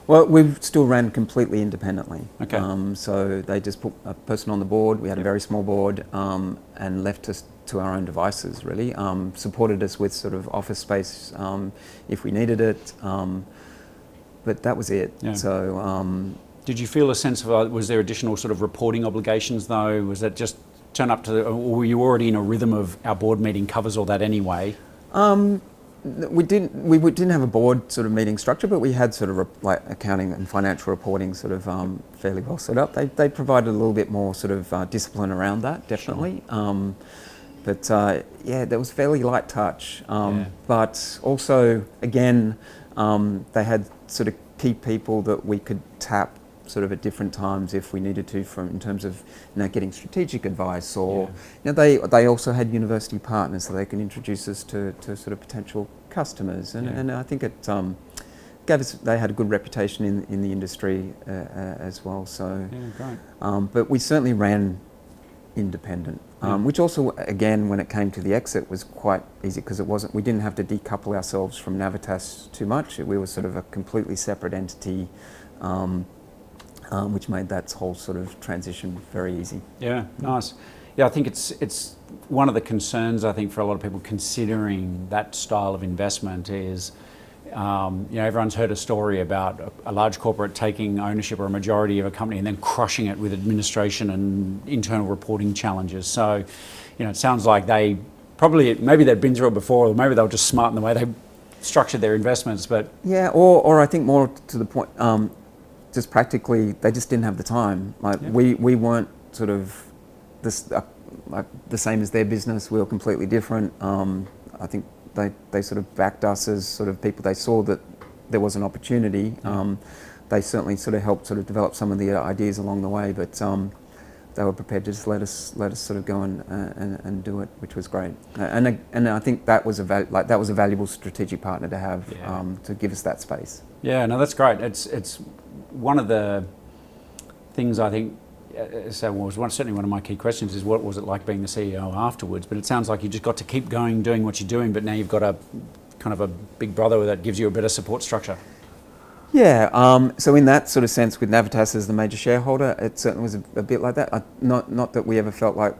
Well, we still ran completely independently. Okay. So they just put a person on the board. We had a very small board, and left us to our own devices, really. Supported us with sort of office space if we needed it, but that was it. Yeah. So. Did you feel a sense of, was there additional sort of reporting obligations though? Was that just turn up or were you already in a rhythm of our board meeting covers all that anyway? We didn't have a board sort of meeting structure, but we had sort of like accounting and financial reporting sort of fairly well set up. They provided a little bit more sort of discipline around that, definitely. Sure. There was fairly light touch. But also, again, they had sort of key people that we could tap sort of at different times if we needed to, in terms of getting strategic advice, or they also had university partners so they can introduce us to sort of potential customers, and I think it gave us, they had a good reputation in the industry as well. So, great. But we certainly ran independent, which also, again, when it came to the exit, was quite easy because we didn't have to decouple ourselves from Navitas too much. We were sort of a completely separate entity. Which made that whole sort of transition very easy. Yeah, nice. Yeah, I think it's one of the concerns, I think, for a lot of people considering that style of investment is, everyone's heard a story about a large corporate taking ownership or a majority of a company and then crushing it with administration and internal reporting challenges. So, it sounds like maybe they'd been through it before, or maybe they were just smart in the way they structured their investments, but... Yeah, or I think more to the point, just practically, they just didn't have the time. We weren't sort of the same as their business. We were completely different. I think they sort of backed us as sort of people. They saw that there was an opportunity. They certainly sort of helped sort of develop some of the ideas along the way, but they were prepared to just let us sort of go and do it, which was great. And I think that was a valuable strategic partner to have, to give us that space. Yeah, no, that's great. It's one of the things I think, certainly one of my key questions is what was it like being the CEO afterwards? But it sounds like you just got to keep going, doing what you're doing, but now you've got a kind of a big brother that gives you a better support structure. Yeah, so in that sort of sense, with Navitas as the major shareholder, it certainly was a bit like that. Not that we ever felt like,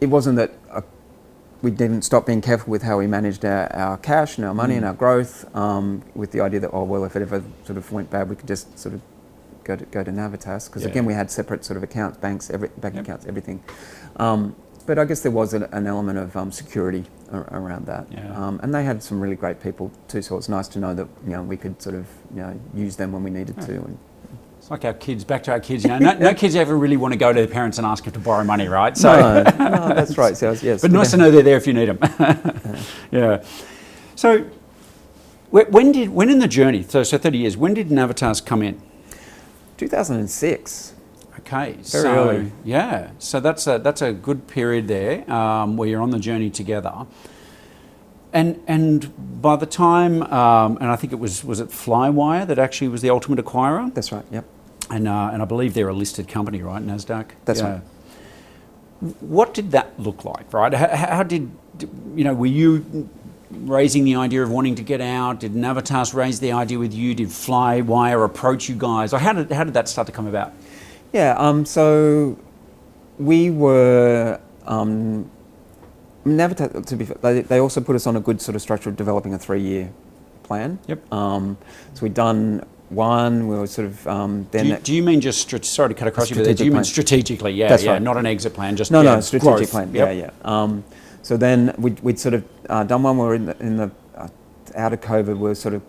it wasn't that we didn't stop being careful with how we managed our cash and our money and our growth, with the idea that, if it ever sort of went bad, we could just sort of go to Navitas, because again, we had separate sort of accounts, banks, bank accounts, everything. But I guess there was an element of security around that. And they had some really great people too, so it's nice to know that we could sort of use them when we needed to. And it's like our kids, back to our kids. No kids ever really want to go to their parents and ask them to borrow money, right? So no, that's right. So, yes, but nice to know they're there if you need them. Yeah. So when in the journey, so 30 years, when did Navitas come in? 2006. Okay, Very early. Yeah, so that's a good period there where you're on the journey together. And by the time, and I think it was it Flywire that actually was the ultimate acquirer? That's right, yep. And I believe they're a listed company, right, NASDAQ? That's right. What did that look like, right? How did, were you raising the idea of wanting to get out? Did Navitas raise the idea with you? Did Flywire approach you guys? Or how did that start to come about? Yeah, so we were, Navitas, to be fair, they also put us on a good sort of structure of developing a 3-year plan. Yep. So we'd done one, we were sort of, then... Do you mean just, sorry to cut across you, but do you mean strategically? Yeah, That's right. Not an exit plan, just No, strategic growth. plan, Yep. yeah. So then we'd sort of done one, we were in the out of COVID, we were sort of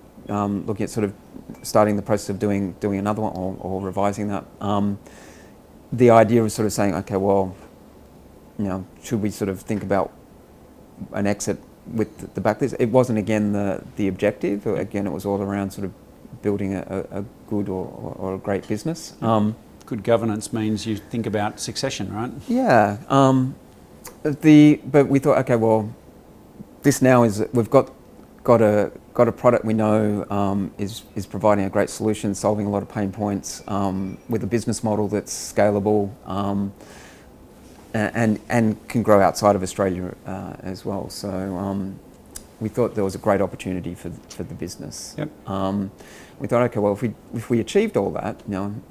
looking at sort of starting the process of doing another one or revising that. The idea was sort of saying, okay, well, should we sort of think about an exit with the back? It wasn't again the objective. Again, it was all around sort of building a good or a great business. Good governance means you think about succession, right? Yeah. But we thought, okay, well, this now is we've got a product we know is providing a great solution, solving a lot of pain points with a business model that's scalable and can grow outside of Australia as well. So we thought there was a great opportunity for the business. Yep. We thought, okay, well, if we achieved all that,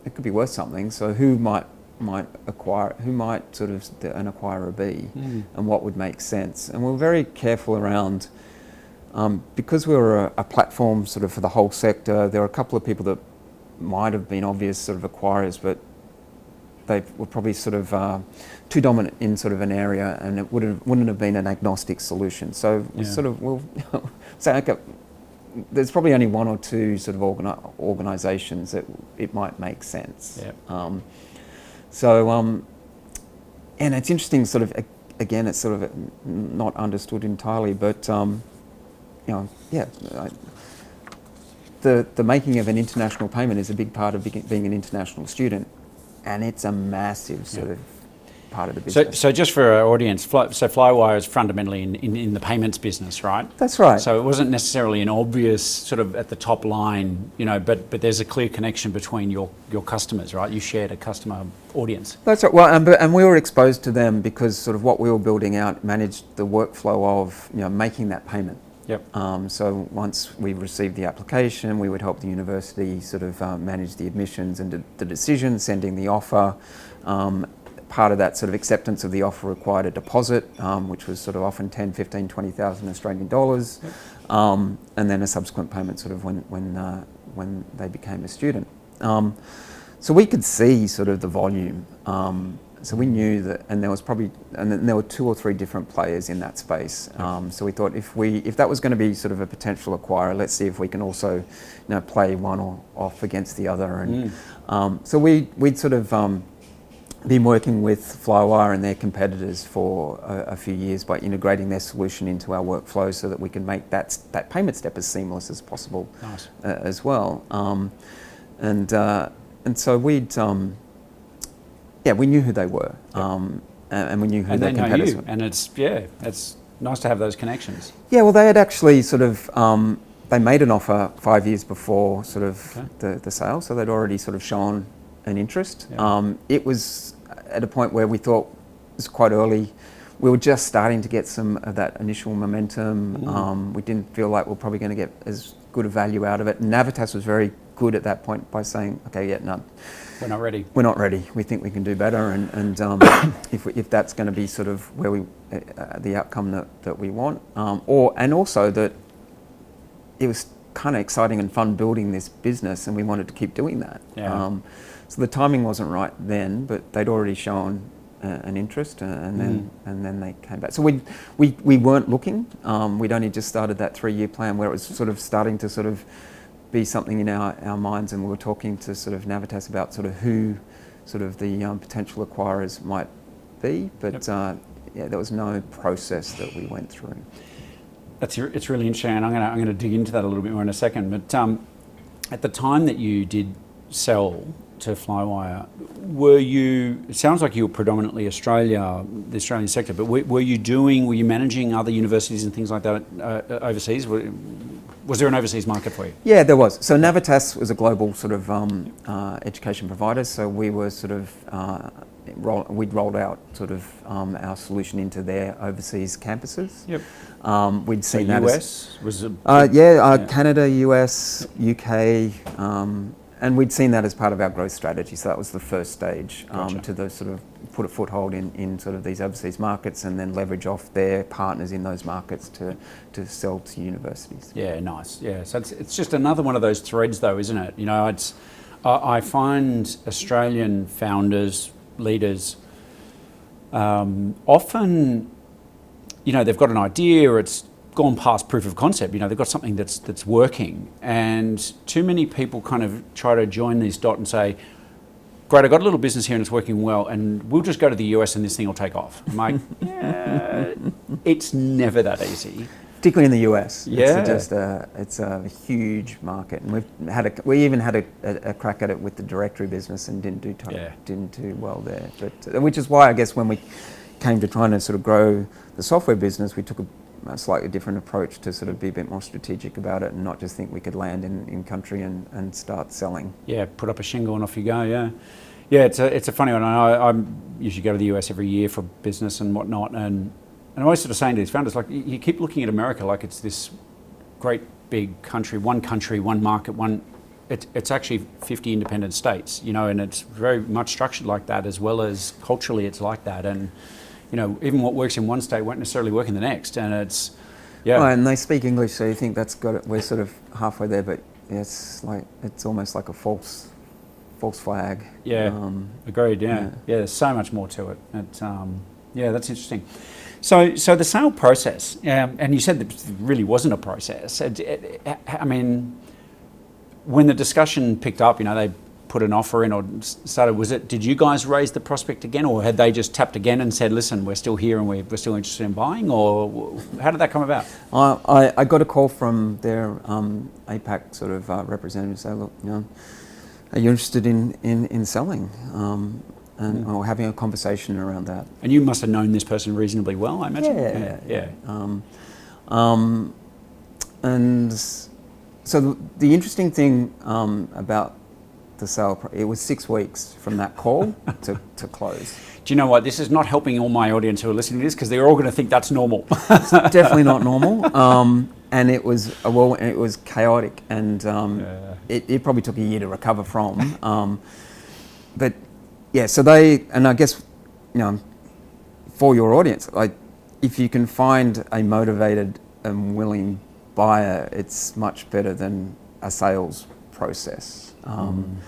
it could be worth something. So who might acquire? Who might sort of an acquirer be, and what would make sense? And we were very careful around. Because we were a platform sort of for the whole sector, there were a couple of people that might have been obvious sort of acquirers, but they were probably sort of too dominant in sort of an area, and it wouldn't have been an agnostic solution. So we sort of will say, okay, there's probably only one or two sort of organisations that it might make sense. Yep. And it's interesting, sort of again, it's sort of not understood entirely, but. The making of an international payment is a big part of being an international student, and it's a massive sort of part of the business. So just for our audience, Flywire is fundamentally in the payments business, right? That's right. So it wasn't necessarily an obvious sort of at the top line, but there's a clear connection between your customers, right? You shared a customer audience. That's right. Well, and we were exposed to them because sort of what we were building out managed the workflow of making that payment. Yep. So once we received the application, we would help the university sort of manage the admissions and the decision, sending the offer. Part of that sort of acceptance of the offer required a deposit, which was sort of often 10, 15, 20,000 Australian dollars, yep. And then a subsequent payment sort of when they became a student. So we could see sort of the volume. So we knew that, and there were 2 or 3 different players in that space. So we thought if that was going to be sort of a potential acquirer, let's see if we can also, play one off against the other. And so we'd sort of been working with Flywire and their competitors for a few years by integrating their solution into our workflow so that we can make that payment step as seamless as possible. Nice. As well. And so we'd. Yeah, we knew who they were, and we knew who their competitors were. And it's nice to have those connections. Yeah, well, they had actually sort of, they made an offer 5 years before sort of the sale, so they'd already sort of shown an interest. Yeah. It was at a point where we thought it was quite early. We were just starting to get some of that initial momentum. We didn't feel like we were probably going to get as good a value out of it. Navitas was very good at that point by saying, okay, no. We're not ready. We're not ready. We think we can do better, and if that's going to be sort of where the outcome that we want, and also that it was kind of exciting and fun building this business, and we wanted to keep doing that. Yeah. So the timing wasn't right then, but they'd already shown an interest, and then they came back. So we weren't looking. We'd only just started that 3-year plan where it was sort of starting to sort of be something in our minds, and we were talking to sort of Navitas about sort of who sort of the potential acquirers might be, but there was no process that we went through. It's really interesting, and I'm going to dig into that a little bit more in a second. But at the time that you did sell to Flywire, it sounds like you were predominantly the Australian sector, but were you managing other universities and things like that overseas? Was there an overseas market for you? Yeah, there was. So Navitas was a global sort of education provider, so we were sort of, we'd rolled out sort of our solution into their overseas campuses. Yep. We'd seen the that US was Canada, US, UK, and we'd seen that as part of our growth strategy. So that was the first stage to the sort of put a foothold in sort of these overseas markets, and then leverage off their partners in those markets to sell to universities. Yeah, nice. Yeah, so it's just another one of those threads, though, isn't it? You know, I find Australian founders, leaders, often, you know, they've got an idea, or it's gone past proof of concept. You know, they've got something that's working, and too many people kind of try to join this dot and say, great, I've got a little business here and it's working well, and we'll just go to the US and this thing will take off. I'm like, yeah, it's never that easy. Particularly in the US, yeah, it's a huge market, and we even had a crack at it with the directory business and didn't do well there. But which is why I guess when we came to trying to sort of grow the software business, we took a slightly different approach to sort of be a bit more strategic about it and not just think we could land in country and start selling. Yeah, put up a shingle and off you go. Yeah, it's a funny one. I usually go to the US every year for business and whatnot, and I'm always sort of saying to these founders, like, you keep looking at America like it's this great big country, one market, it's actually 50 independent states, you know, and it's very much structured like that, as well as culturally it's like that. And, you know, even what works in one state won't necessarily work in the next. And it's, yeah. Well, and they speak English, so you think that's got it. We're sort of halfway there, but it's almost like a false flag. Yeah, agreed, yeah. There's so much more to it. Yeah, that's interesting. So the sale process, and you said that it really wasn't a process. I mean, when the discussion picked up, you know, they put an offer in or started, did you guys raise the prospect again, or had they just tapped again and said, listen, we're still here and we're still interested in buying, or how did that come about? I got a call from their APAC sort of representative saying, look, you know, are you interested in selling? Or having a conversation around that. And you must have known this person reasonably well, I imagine? Yeah. And so the interesting thing about the sale, it was 6 weeks from that call to close. Do you know what? This is not helping all my audience who are listening to this, because they're all going to think that's normal. It's definitely not normal. And it was chaotic, and it probably took a year to recover from. But yeah, so and I guess, you know, for your audience, like, if you can find a motivated and willing buyer, it's much better than a sales process. And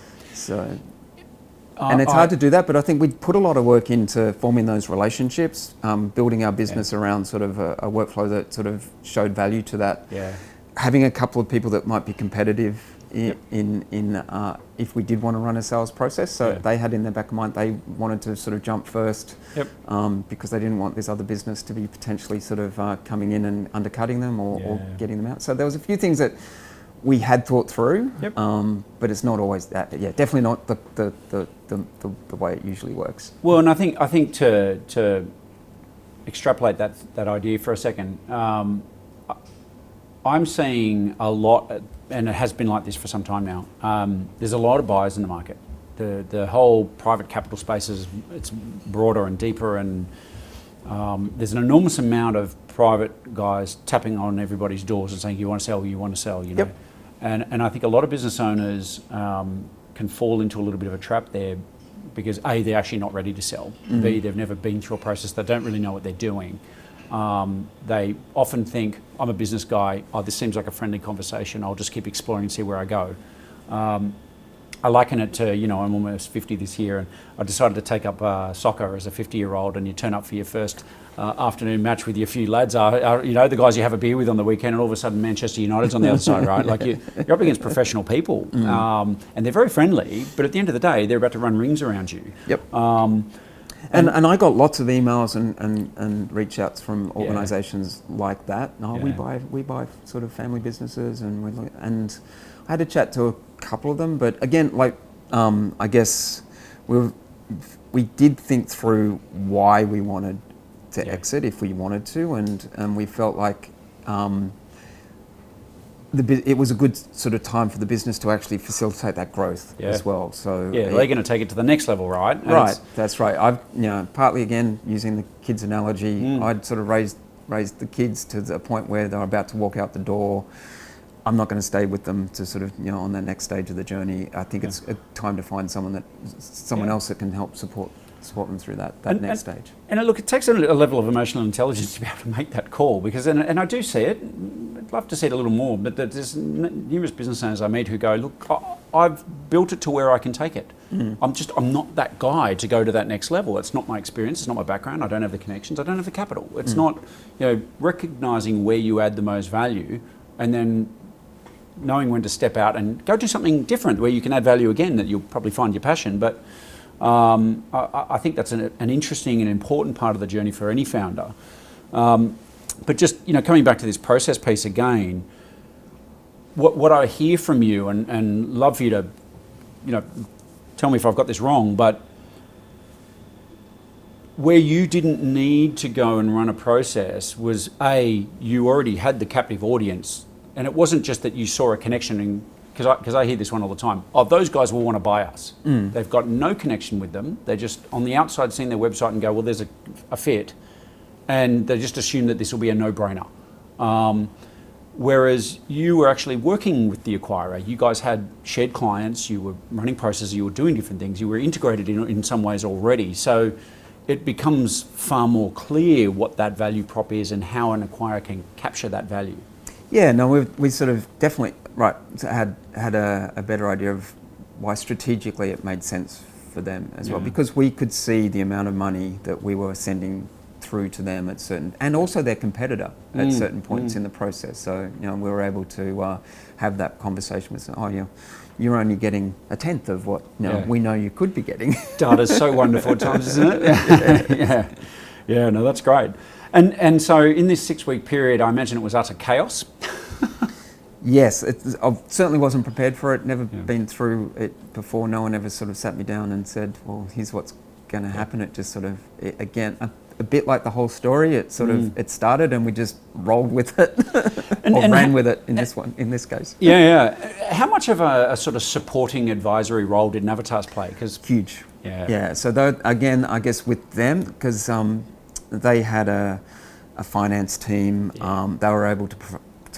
it's hard to do that, but I think we put a lot of work into forming those relationships, building our business around sort of a workflow that sort of showed value to that. Yeah. Having a couple of people that might be competitive in if we did want to run a sales process. So they had in their back of mind, they wanted to sort of jump first, because they didn't want this other business to be potentially sort of coming in and undercutting them or getting them out. So there was a few things that we had thought through, but it's not always that. Yeah, definitely not the way it usually works. Well, and I think to extrapolate that idea for a second, I'm seeing a lot, and it has been like this for some time now. There's a lot of buyers in the market. The whole private capital space it's broader and deeper, and there's an enormous amount of private guys tapping on everybody's doors and saying, you want to sell, you know. And I think a lot of business owners can fall into a little bit of a trap there, because A, they're actually not ready to sell. B, they've never been through a process, they don't really know what they're doing. They often think, I'm a business guy, this seems like a friendly conversation, I'll just keep exploring and see where I go. I liken it to, you know, I'm almost 50 this year, and I decided to take up soccer as a 50-year-old, and you turn up for your first afternoon match with your few lads, you know, the guys you have a beer with on the weekend, and all of a sudden Manchester United's on the other side, right? Like you're up against professional people, and they're very friendly, but at the end of the day, they're about to run rings around you. And I got lots of emails and reach outs from organisations like that. We buy sort of family businesses, and I had to chat to a couple of them. But again, like, I guess we did think through why we wanted to exit if we wanted to, and we felt like it was a good sort of time for the business to actually facilitate that growth as well. So they're going to take it to the next level, right? And right, that's right. I've partly again using the kids analogy, I'd sort of raised the kids to the point where they're about to walk out the door. I'm not going to stay with them to sort of on the next stage of the journey. I think it's a time to find someone else that can help support them through that next stage. And look, it takes a level of emotional intelligence to be able to make that call, because, and I do see it, I'd love to see it a little more, but there's numerous business owners I meet who go, look, I've built it to where I can take it. I'm not that guy to go to that next level. It's not my experience, it's not my background, I don't have the connections, I don't have the capital. It's not, recognising where you add the most value and then knowing when to step out and go do something different where you can add value again, that you'll probably find your passion. But I think that's an interesting and important part of the journey for any founder. But just coming back to this process piece again, what I hear from you, and love for you to tell me if I've got this wrong, but where you didn't need to go and run a process was you already had the captive audience, and it wasn't just that you saw a connection because I hear this one all the time. Oh, those guys will want to buy us. They've got no connection with them. They're just on the outside seeing their website and go, well, there's a fit. And they just assume that this will be a no-brainer. Whereas you were actually working with the acquirer. You guys had shared clients, you were running processes, you were doing different things, you were integrated in some ways already. So it becomes far more clear what that value prop is and how an acquirer can capture that value. Yeah, no, we sort of definitely had a better idea of why strategically it made sense for them as well, because we could see the amount of money that we were sending through to them at certain, and also their competitor at certain points in the process. So we were able to have that conversation with them. You're only getting a tenth of what we know you could be getting. Data's so wonderful at times, isn't it? Yeah, no, that's great. And so in this 6-week period, I imagine it was utter chaos. Yes, I certainly wasn't prepared for it, never been through it before. No one ever sort of sat me down and said, well, here's what's going to happen. It just sort of, again, a bit like the whole story, it sort of, it started and we just rolled with it, and ran with it in this case. Yeah. How much of a sort of supporting advisory role did Navitas play? Huge. Yeah, so again, I guess with them, because they had a finance team, they were able to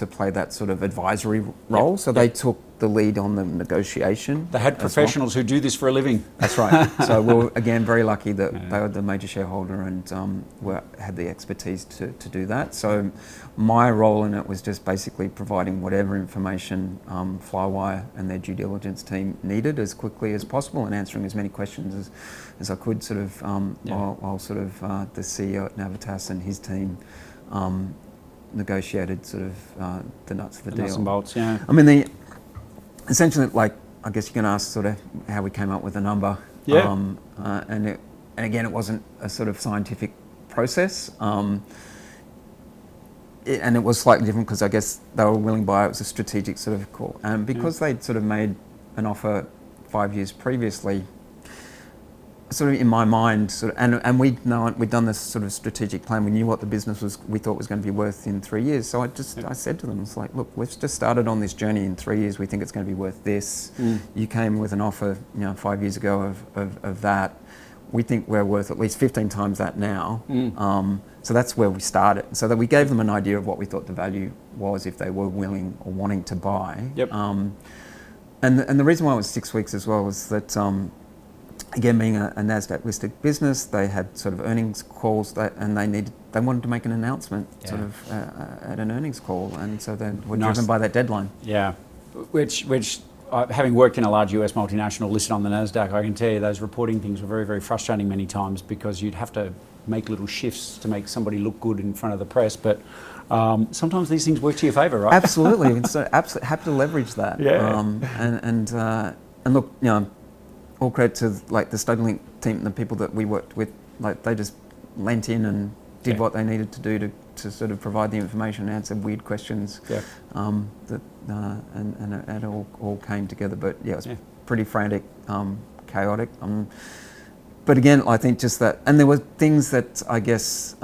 play that sort of advisory role. So they took the lead on the negotiation. They had professionals who do this for a living. That's right. So we were, again, very lucky that they were the major shareholder and had the expertise to do that. So my role in it was just basically providing whatever information Flywire and their due diligence team needed as quickly as possible, and answering as many questions as I could, sort of while sort of the CEO at Navitas and his team negotiated sort of the nuts of the deal. Nuts and bolts, yeah. I mean, essentially, like, I guess you can ask sort of how we came up with the number. Yeah. And again, it wasn't a sort of scientific process. And it was slightly different because I guess they were willing to buy it. It was a strategic sort of call. And because they'd sort of made an offer 5 years previously, sort of in my mind, sort of, and we'd done this sort of strategic plan. We knew what the business we thought was going to be worth in 3 years. So I said to them, it's like, look, we've just started on this journey. In 3 years, we think it's going to be worth this. You came with an offer, 5 years ago of that. We think we're worth at least 15 times that now. So that's where we started. So that we gave them an idea of what we thought the value was if they were willing or wanting to buy. And the reason why it was 6 weeks as well was that, again, being a NASDAQ-listed business, they had sort of earnings calls and they wanted to make an announcement sort of at an earnings call, and so they were driven by that deadline. Yeah, which having worked in a large US multinational listed on the NASDAQ, I can tell you those reporting things were very, very frustrating many times because you'd have to make little shifts to make somebody look good in front of the press, but sometimes these things work to your favour, right? Absolutely, so absolutely happy to leverage that. And look, all credit to like the StudyLink team and the people that we worked with. Like they just lent in and did what they needed to do to sort of provide the information and answer weird questions. Yeah. And it all came together. But yeah, it was pretty frantic, chaotic. But again, I think just that, and there were things that I guess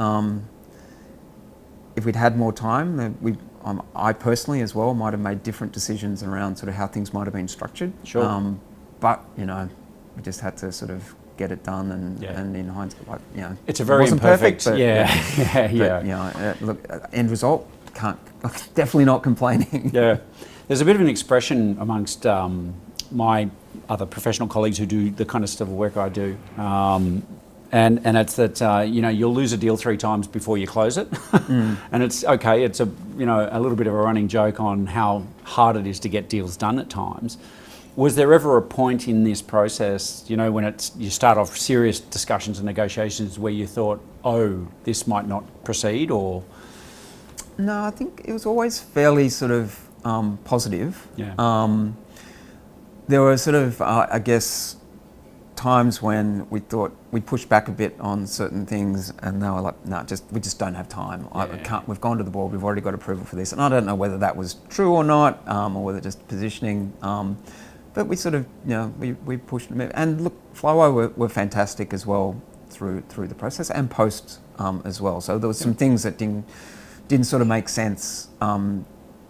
if we'd had more time, I personally as well might have made different decisions around sort of how things might have been structured. Sure. But we just had to sort of get it done, and in hindsight, it's a very wasn't imperfect. Perfect, but, look, end result, definitely not complaining. Yeah, there's a bit of an expression amongst my other professional colleagues who do the kind of stuff of work I do, and it's that you'll lose a deal 3 times before you close it, and it's okay. It's a little bit of a running joke on how hard it is to get deals done at times. Was there ever a point in this process, when you start off serious discussions and negotiations where you thought, oh, this might not proceed, or? No, I think it was always fairly sort of positive. Yeah. There were sort of, I guess, times when we thought we pushed back a bit on certain things, and they were like, "No, we just don't have time. We've gone to the board. We've already got approval for this." And I don't know whether that was true or not, or whether just positioning. But we sort of, we pushed them. And look, Flywire were fantastic as well through the process and post as well. So there was some things that didn't sort of make sense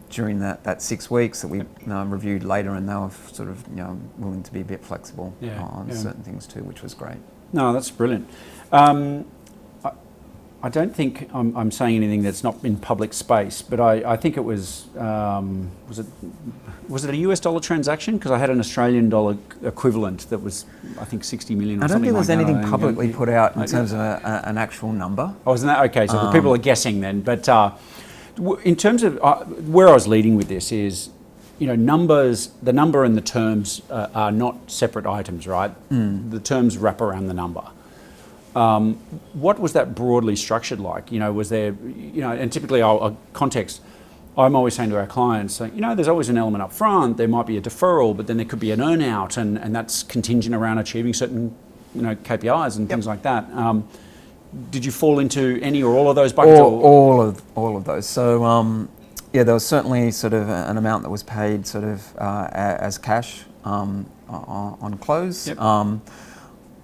during that 6 weeks that we reviewed later, and they were sort of willing to be a bit flexible on certain things too, which was great. No, that's brilliant. I don't think I'm saying anything that's not in public space, but I think it was it a US dollar transaction? Because I had an Australian dollar equivalent that was, I think, 60 million or something like that. I don't think there's anything publicly put out in terms of an actual number. Oh, isn't that? Okay, so the people are guessing then. But in terms of where I was leading with this is, numbers, the number and the terms are not separate items, right? The terms wrap around the number. What was that broadly structured like? Was there, and typically I'll context, I'm always saying to our clients, there's always an element up front, there might be a deferral, but then there could be an earn out, and that's contingent around achieving certain, KPIs and things like that. Did you fall into any or all of those buckets? All of those. So there was certainly sort of an amount that was paid sort of as cash on close. Yep.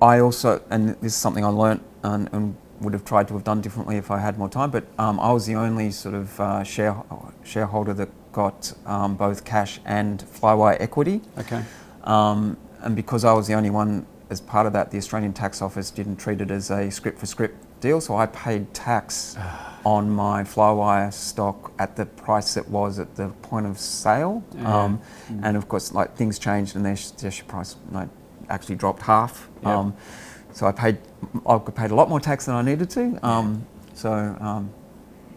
I also, and this is something I learnt and would have tried to have done differently if I had more time, but I was the only sort of shareholder that got both cash and Flywire equity. Okay. And because I was the only one as part of that, the Australian Tax Office didn't treat it as a script for script deal, so I paid tax on my Flywire stock at the price it was at the point of sale. And of course, things changed and their share price actually dropped half. So I paid a lot more tax than I needed to.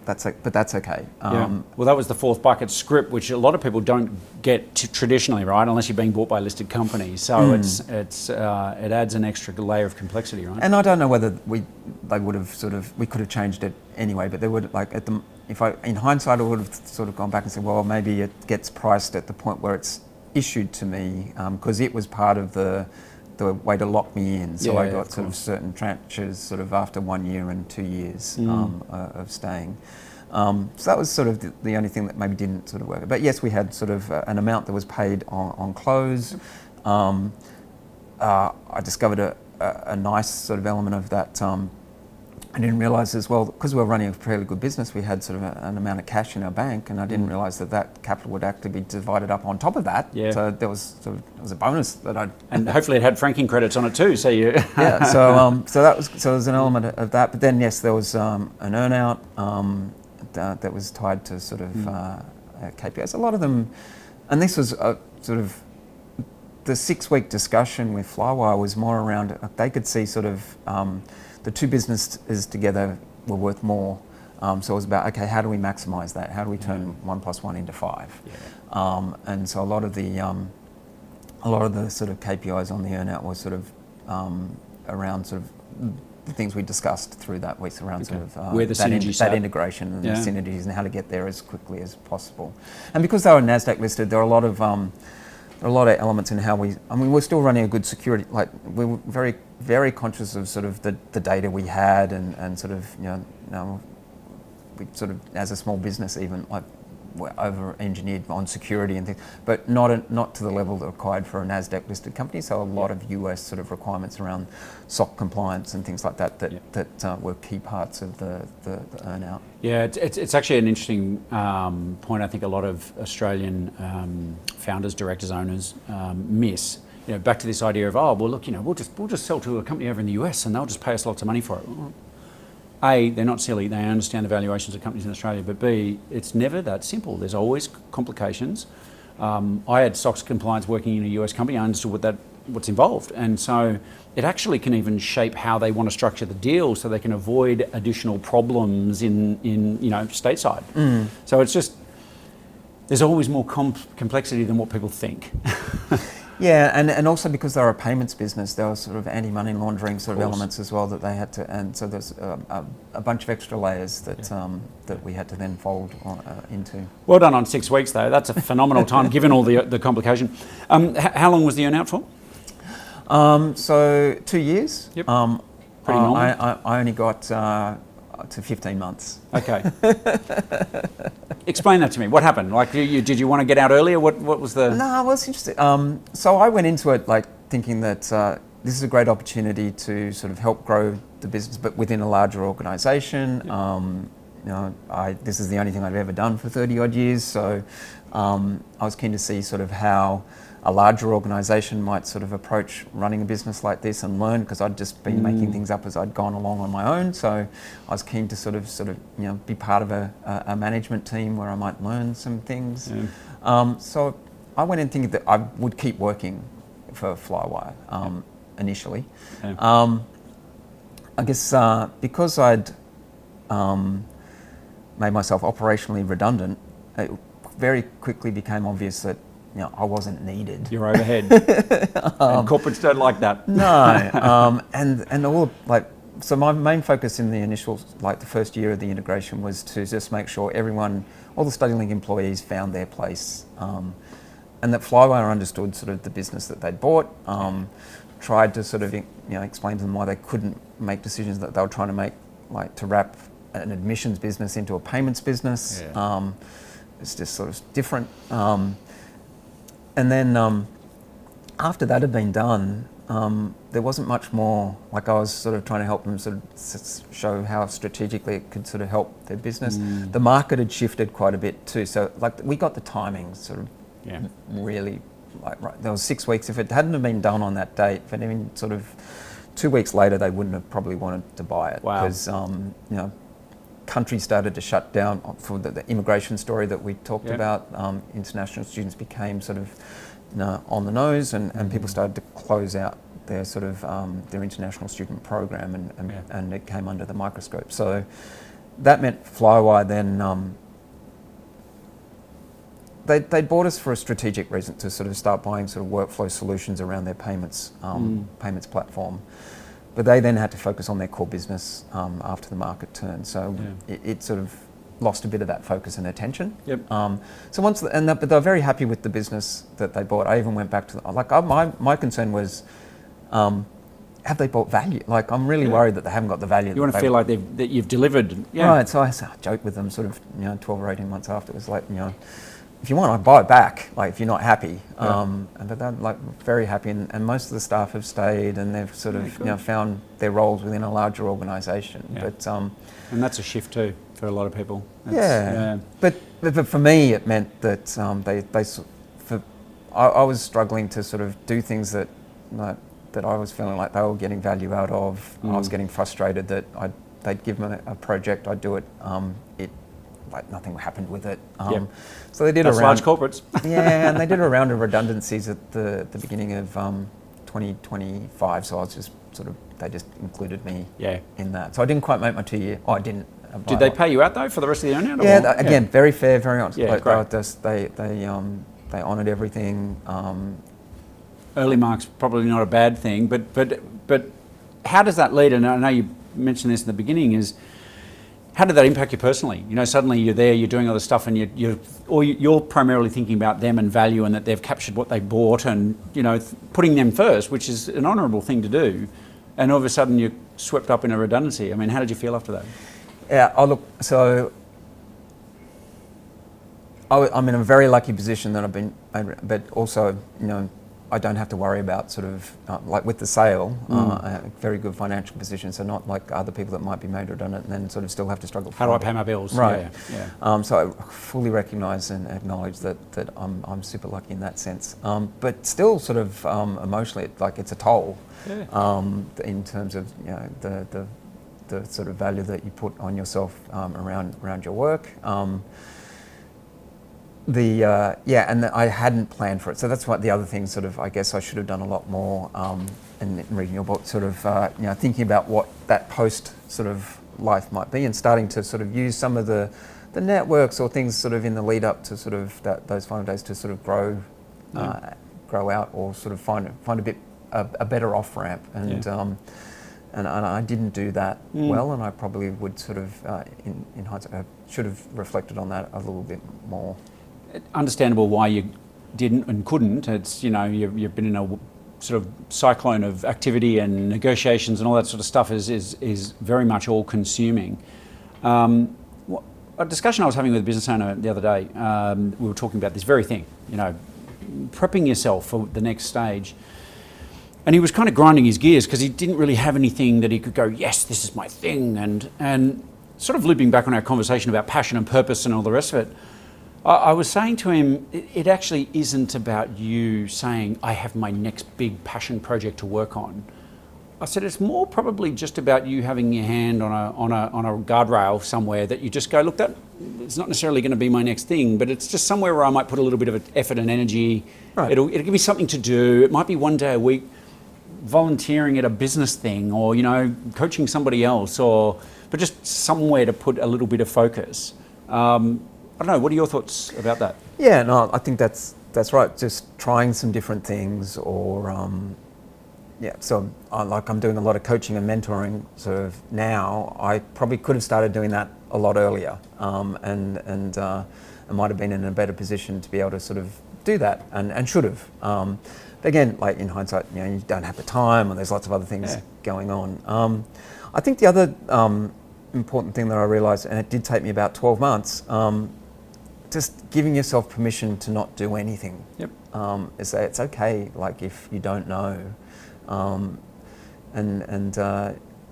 But that's okay. Well, that was the fourth bucket, script, which a lot of people don't get traditionally, right? Unless you're being bought by a listed company. So it adds an extra layer of complexity, right? And I don't know whether we could have changed it anyway. But they would in hindsight, I would have sort of gone back and said, well, maybe it gets priced at the point where it's issued to me, because it was part of the way to lock me in. So I got sort of certain tranches sort of after 1 year and 2 years of staying. So that was sort of the only thing that maybe didn't sort of work. But yes, we had sort of an amount that was paid on close. I discovered a nice sort of element of that. I didn't realise as well, because we were running a fairly good business, we had sort of an amount of cash in our bank, and I didn't realise that capital would actually be divided up on top of that. Yeah. So there was a bonus that I'd... And hopefully it had franking credits on it too, so you... Yeah, so there was an element of that, but then yes, there was an earn-out that was tied to sort of KPIs. A lot of them, and this was sort of... The 6-week discussion with Flywire was more around, they could see sort of... the two businesses together were worth more, so it was about, okay, how do we maximise that? How do we turn 1 + 1 into 5? Yeah. And so a lot of the sort of KPIs on the earnout was sort of around sort of the things we discussed through that week around sort of where the that integration and the synergies and how to get there as quickly as possible. And because they were NASDAQ listed, there are a lot of elements in how we're still running a good security, we were very, very conscious of sort of the data we had and sort of, we sort of, as a small business even, like we're over-engineered on security and things, but not to the level that required for a NASDAQ-listed company. So a lot of US sort of requirements around SOC compliance and things like that that were key parts of the earn-out. Yeah, it's actually an interesting point. I think a lot of Australian founders, directors, owners miss. You know, back to this idea of, oh, well, look, you know, we'll just sell to a company over in the US and they'll just pay us lots of money for it. A, they're not silly, they understand the valuations of companies in Australia, but B, it's never that simple. There's always complications. I had SOX compliance working in a US company, I understood what's involved, and so it actually can even shape how they want to structure the deal so they can avoid additional problems in you know, stateside. So it's just, there's always more complexity than what people think. Yeah, and also because they're a payments business, there were sort of anti-money laundering sort of elements as well that they had to, and so there's a bunch of extra layers that that we had to then fold into. Well done on 6 weeks though. That's a phenomenal time given all the complication. How long was the earn-out for? So 2 years. Yep. Pretty normal. I only got to 15 months. Okay. Explain that to me. What happened? Like, did you want to get out earlier? What was the... No, well, it's interesting. So I went into it like thinking that this is a great opportunity to sort of help grow the business, but within a larger organisation. Yeah. You know, this is the only thing I've ever done for 30 odd years, so I was keen to see sort of how a larger organisation might sort of approach running a business like this and learn, because I'd just been making things up as I'd gone along on my own. So I was keen to sort of you know, be part of a management team where I might learn some things. Yeah. So I went in thinking that I would keep working for Flywire initially. Yeah. I guess because I'd made myself operationally redundant, it very quickly became obvious that, you know, I wasn't needed. You're overhead. And corporates don't like that. No, and all like, so my main focus in the initial, like the first year of the integration, was to just make sure all the StudyLink employees found their place, and that Flywire understood sort of the business that they'd bought. Tried to sort of, you know, explain to them why they couldn't make decisions that they were trying to make, like to wrap an admissions business into a payments business. Yeah. It's just sort of different. And then after that had been done, there wasn't much more. Like, I was sort of trying to help them sort of show how strategically it could sort of help their business. The market had shifted quite a bit too. So like, we got the timing sort of really, like, right. There was 6 weeks. If it hadn't have been done on that date, if it had been sort of 2 weeks later, they wouldn't have probably wanted to buy it. Wow. Because you know, countries started to shut down for the immigration story that we talked about. International students became sort of, you know, on the nose, and people started to close out their sort of their international student program, and it came under the microscope. So that meant Flywire then, they bought us for a strategic reason, to sort of start buying sort of workflow solutions around their payments payments platform. But they then had to focus on their core business after the market turned. So it sort of lost a bit of that focus and attention. Yep. So but they were very happy with the business that they bought. I even went back to, like, my concern was, have they bought value? Like, I'm really worried that they haven't got the value. You want to feel like that you've delivered. Yeah. Right. So I joked with them sort of, you know, 12 or 18 months after. It was like, you know, if you want, I'd buy it back, like, if you're not happy. But they're like very happy, and most of the staff have stayed, and they've sort of, you know, found their roles within a larger organisation. Yeah. But and that's a shift too for a lot of people. But for me, it meant that I was struggling to sort of do things that I was feeling like they were getting value out of. I was getting frustrated that they'd give me a project, I'd do it. Like, nothing happened with it. So they did large corporates. Yeah, and they did a round of redundancies at the beginning of 2025. So I was just sort of, they just included me in that. So I didn't quite make my 2 year. Oh, I didn't. Did they pay you out though for the rest of the earn-out? Yeah, again, very fair, very honest. Yeah, great. They honoured everything. Early marks probably not a bad thing, but how does that lead? And I know you mentioned this in the beginning. Is how did that impact you personally? You know, suddenly you're there, you're doing all this stuff, and you're primarily thinking about them and value, and that they've captured what they bought, and, you know, putting them first, which is an honourable thing to do. And all of a sudden you're swept up in a redundancy. I mean, how did you feel after that? Yeah, look, so I'm in a very lucky position that but also, I don't have to worry about sort of, like with the sale, a very good financial position, so not like other people that might be made redundant and then sort of still have to struggle. How do I pay my bills? Right. Yeah. So I fully recognise and acknowledge that I'm super lucky in that sense. But still sort of emotionally, it's a toll in terms of, the sort of value that you put on yourself around your work. And I hadn't planned for it. So that's what the other thing sort of, I guess I should have done a lot more in reading your book, sort of, thinking about what that post sort of life might be and starting to sort of use some of the networks or things sort of in the lead up to sort of those final days to sort of grow out or sort of find a better off ramp. And I didn't do that well, and I probably would sort of, in hindsight, I should have reflected on that a little bit more. Understandable why you didn't and couldn't. It's, you've been in a sort of cyclone of activity and negotiations and all that sort of stuff is very much all consuming. A discussion I was having with a business owner the other day, we were talking about this very thing, prepping yourself for the next stage. And he was kind of grinding his gears because he didn't really have anything that he could go, yes, this is my thing. And sort of looping back on our conversation about passion and purpose and all the rest of it, I was saying to him, it actually isn't about you saying, I have my next big passion project to work on. I said, it's more probably just about you having your hand on a guardrail somewhere that you just go, look, that it's not necessarily going to be my next thing, but it's just somewhere where I might put a little bit of effort and energy. Right. It'll give me something to do. It might be one day a week volunteering at a business thing or, coaching somebody else but just somewhere to put a little bit of focus. I don't know, what are your thoughts about that? Yeah, no, I think that's right. Just trying some different things or, so I'm doing a lot of coaching and mentoring sort of now. I probably could have started doing that a lot earlier and I might have been in a better position to be able to sort of do that and should have. But again, like in hindsight, you don't have the time and there's lots of other things going on. I think the other important thing that I realised, and it did take me about 12 months, just giving yourself permission to not do anything. Yep. Is that it's okay, like if you don't know,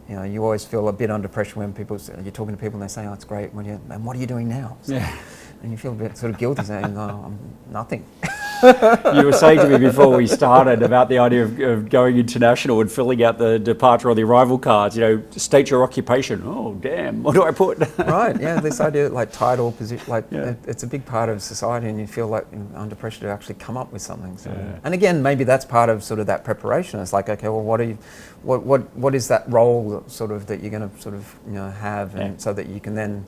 you always feel a bit under pressure when you're talking to people and they say, "Oh, it's great," and what are you doing now? So, and you feel a bit sort of guilty saying, "Oh, I'm nothing." You were saying to me before we started about the idea of going international and filling out the departure or the arrival cards, state your occupation. Oh, damn, what do I put? Right, yeah, this idea like title, position, it's a big part of society and you feel like under pressure to actually come up with something. So. Yeah. And again, maybe that's part of sort of that preparation. It's like, okay, well, what is that role sort of that you're going to sort of, have and so that you can then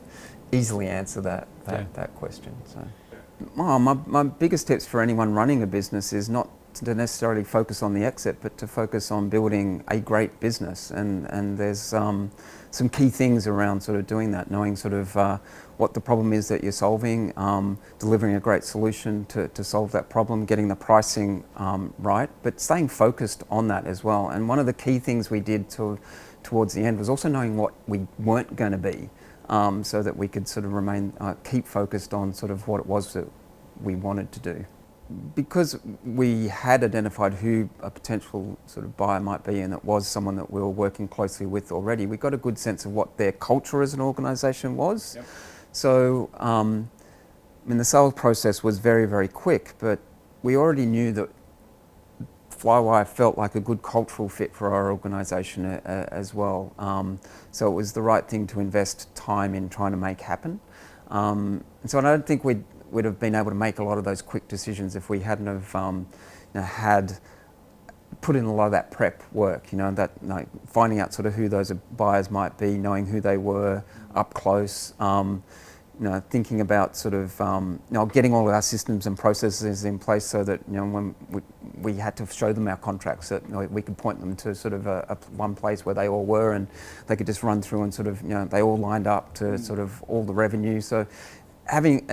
easily answer that question. So. Oh, my biggest tips for anyone running a business is not to necessarily focus on the exit, but to focus on building a great business. And there's some key things around sort of doing that, knowing sort of what the problem is that you're solving, delivering a great solution to solve that problem, getting the pricing right, but staying focused on that as well. And one of the key things we did towards the end was also knowing what we weren't going to be. So that we could sort of keep focused on sort of what it was that we wanted to do. Because we had identified who a potential sort of buyer might be and it was someone that we were working closely with already, we got a good sense of what their culture as an organisation was. Yep. So, the sales process was very, very quick, but we already knew that Flywire felt like a good cultural fit for our organisation as well. So it was the right thing to invest time in trying to make happen. And so I don't think we'd have been able to make a lot of those quick decisions if we hadn't have had put in a lot of that prep work, that finding out sort of who those buyers might be, knowing who they were up close, thinking about sort of, getting all of our systems and processes in place so that, when we had to show them our contracts, that we could point them to sort of one place where they all were and they could just run through and sort of, they all lined up to sort of all the revenue. So having,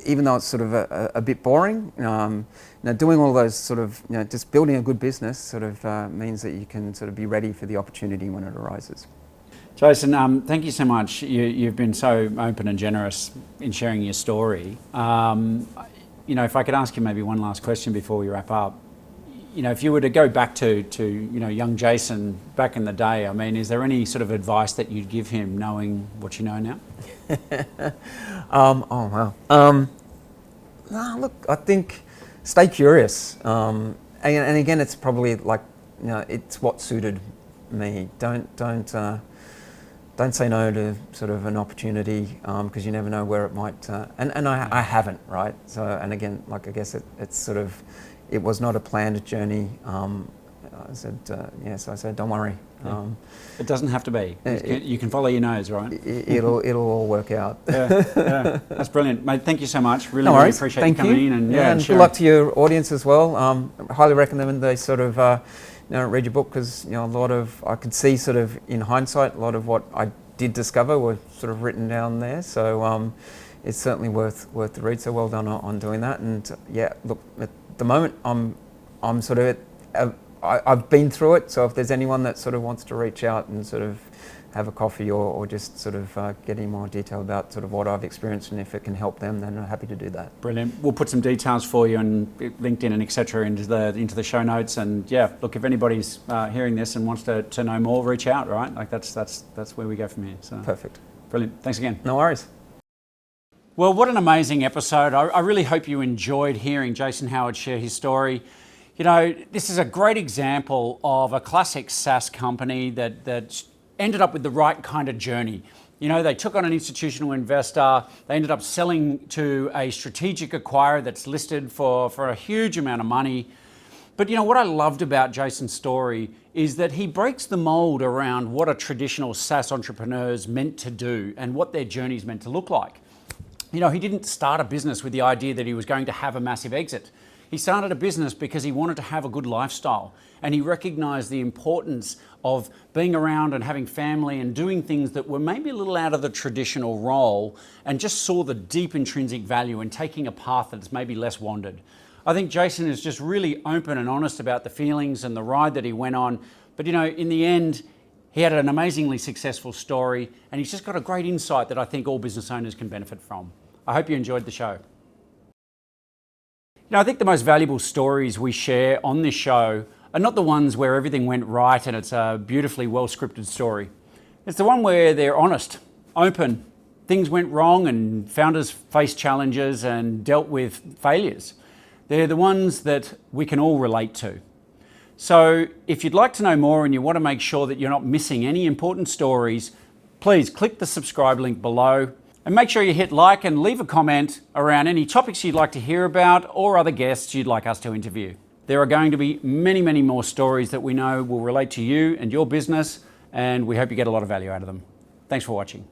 even though it's sort of a bit boring, doing all those sort of, just building a good business sort of means that you can sort of be ready for the opportunity when it arises. Do Jason, thank you so much. You've been so open and generous in sharing your story. If I could ask you maybe one last question before we wrap up. If you were to go back to young Jason back in the day, I mean, is there any sort of advice that you'd give him knowing what you know now? Oh, wow. Look, I think stay curious. And again, it's probably like, it's what suited me. Don't say no to sort of an opportunity because you never know where it might. And I haven't, right? So, and again, like I guess it's sort of, it was not a planned journey. I said, so I said, don't worry. It doesn't have to be. You can follow your nose, right? It'll all work out. Yeah, that's brilliant, mate. Thank you so much. Really appreciate you coming in and good luck to your audience as well. Highly recommend they sort of read your book because a lot of I could see sort of in hindsight a lot of what I did discover were sort of written down there. So it's certainly worth the read. So well done on doing that. And look, at the moment I'm sort of I've been through it, so if there's anyone that sort of wants to reach out and sort of have a coffee or just sort of get in more detail about sort of what I've experienced and if it can help them, then I'm happy to do that. Brilliant. We'll put some details for you and LinkedIn and etc. into the show notes. And look, if anybody's hearing this and wants to know more, reach out. Right, like that's where we go from here. So perfect. Brilliant. Thanks again. No worries. Well, what an amazing episode. I really hope you enjoyed hearing Jason Howard share his story. This is a great example of a classic SaaS company that ended up with the right kind of journey. They took on an institutional investor, they ended up selling to a strategic acquirer that's listed for a huge amount of money. But what I loved about Jason's story is that he breaks the mold around what a traditional SaaS entrepreneur's meant to do and what their journey's meant to look like. He didn't start a business with the idea that he was going to have a massive exit. He started a business because he wanted to have a good lifestyle, and he recognized the importance of being around and having family and doing things that were maybe a little out of the traditional role, and just saw the deep intrinsic value in taking a path that's maybe less wandered. I think Jason is just really open and honest about the feelings and the ride that he went on, but in the end, he had an amazingly successful story, and he's just got a great insight that I think all business owners can benefit from. I hope you enjoyed the show. I think the most valuable stories we share on this show are not the ones where everything went right and it's a beautifully well-scripted story. It's the one where they're honest, open, things went wrong and founders faced challenges and dealt with failures. They're the ones that we can all relate to. So if you'd like to know more and you want to make sure that you're not missing any important stories, please click the subscribe link below. And make sure you hit like and leave a comment around any topics you'd like to hear about or other guests you'd like us to interview. There are going to be many, many more stories that we know will relate to you and your business, and we hope you get a lot of value out of them. Thanks for watching.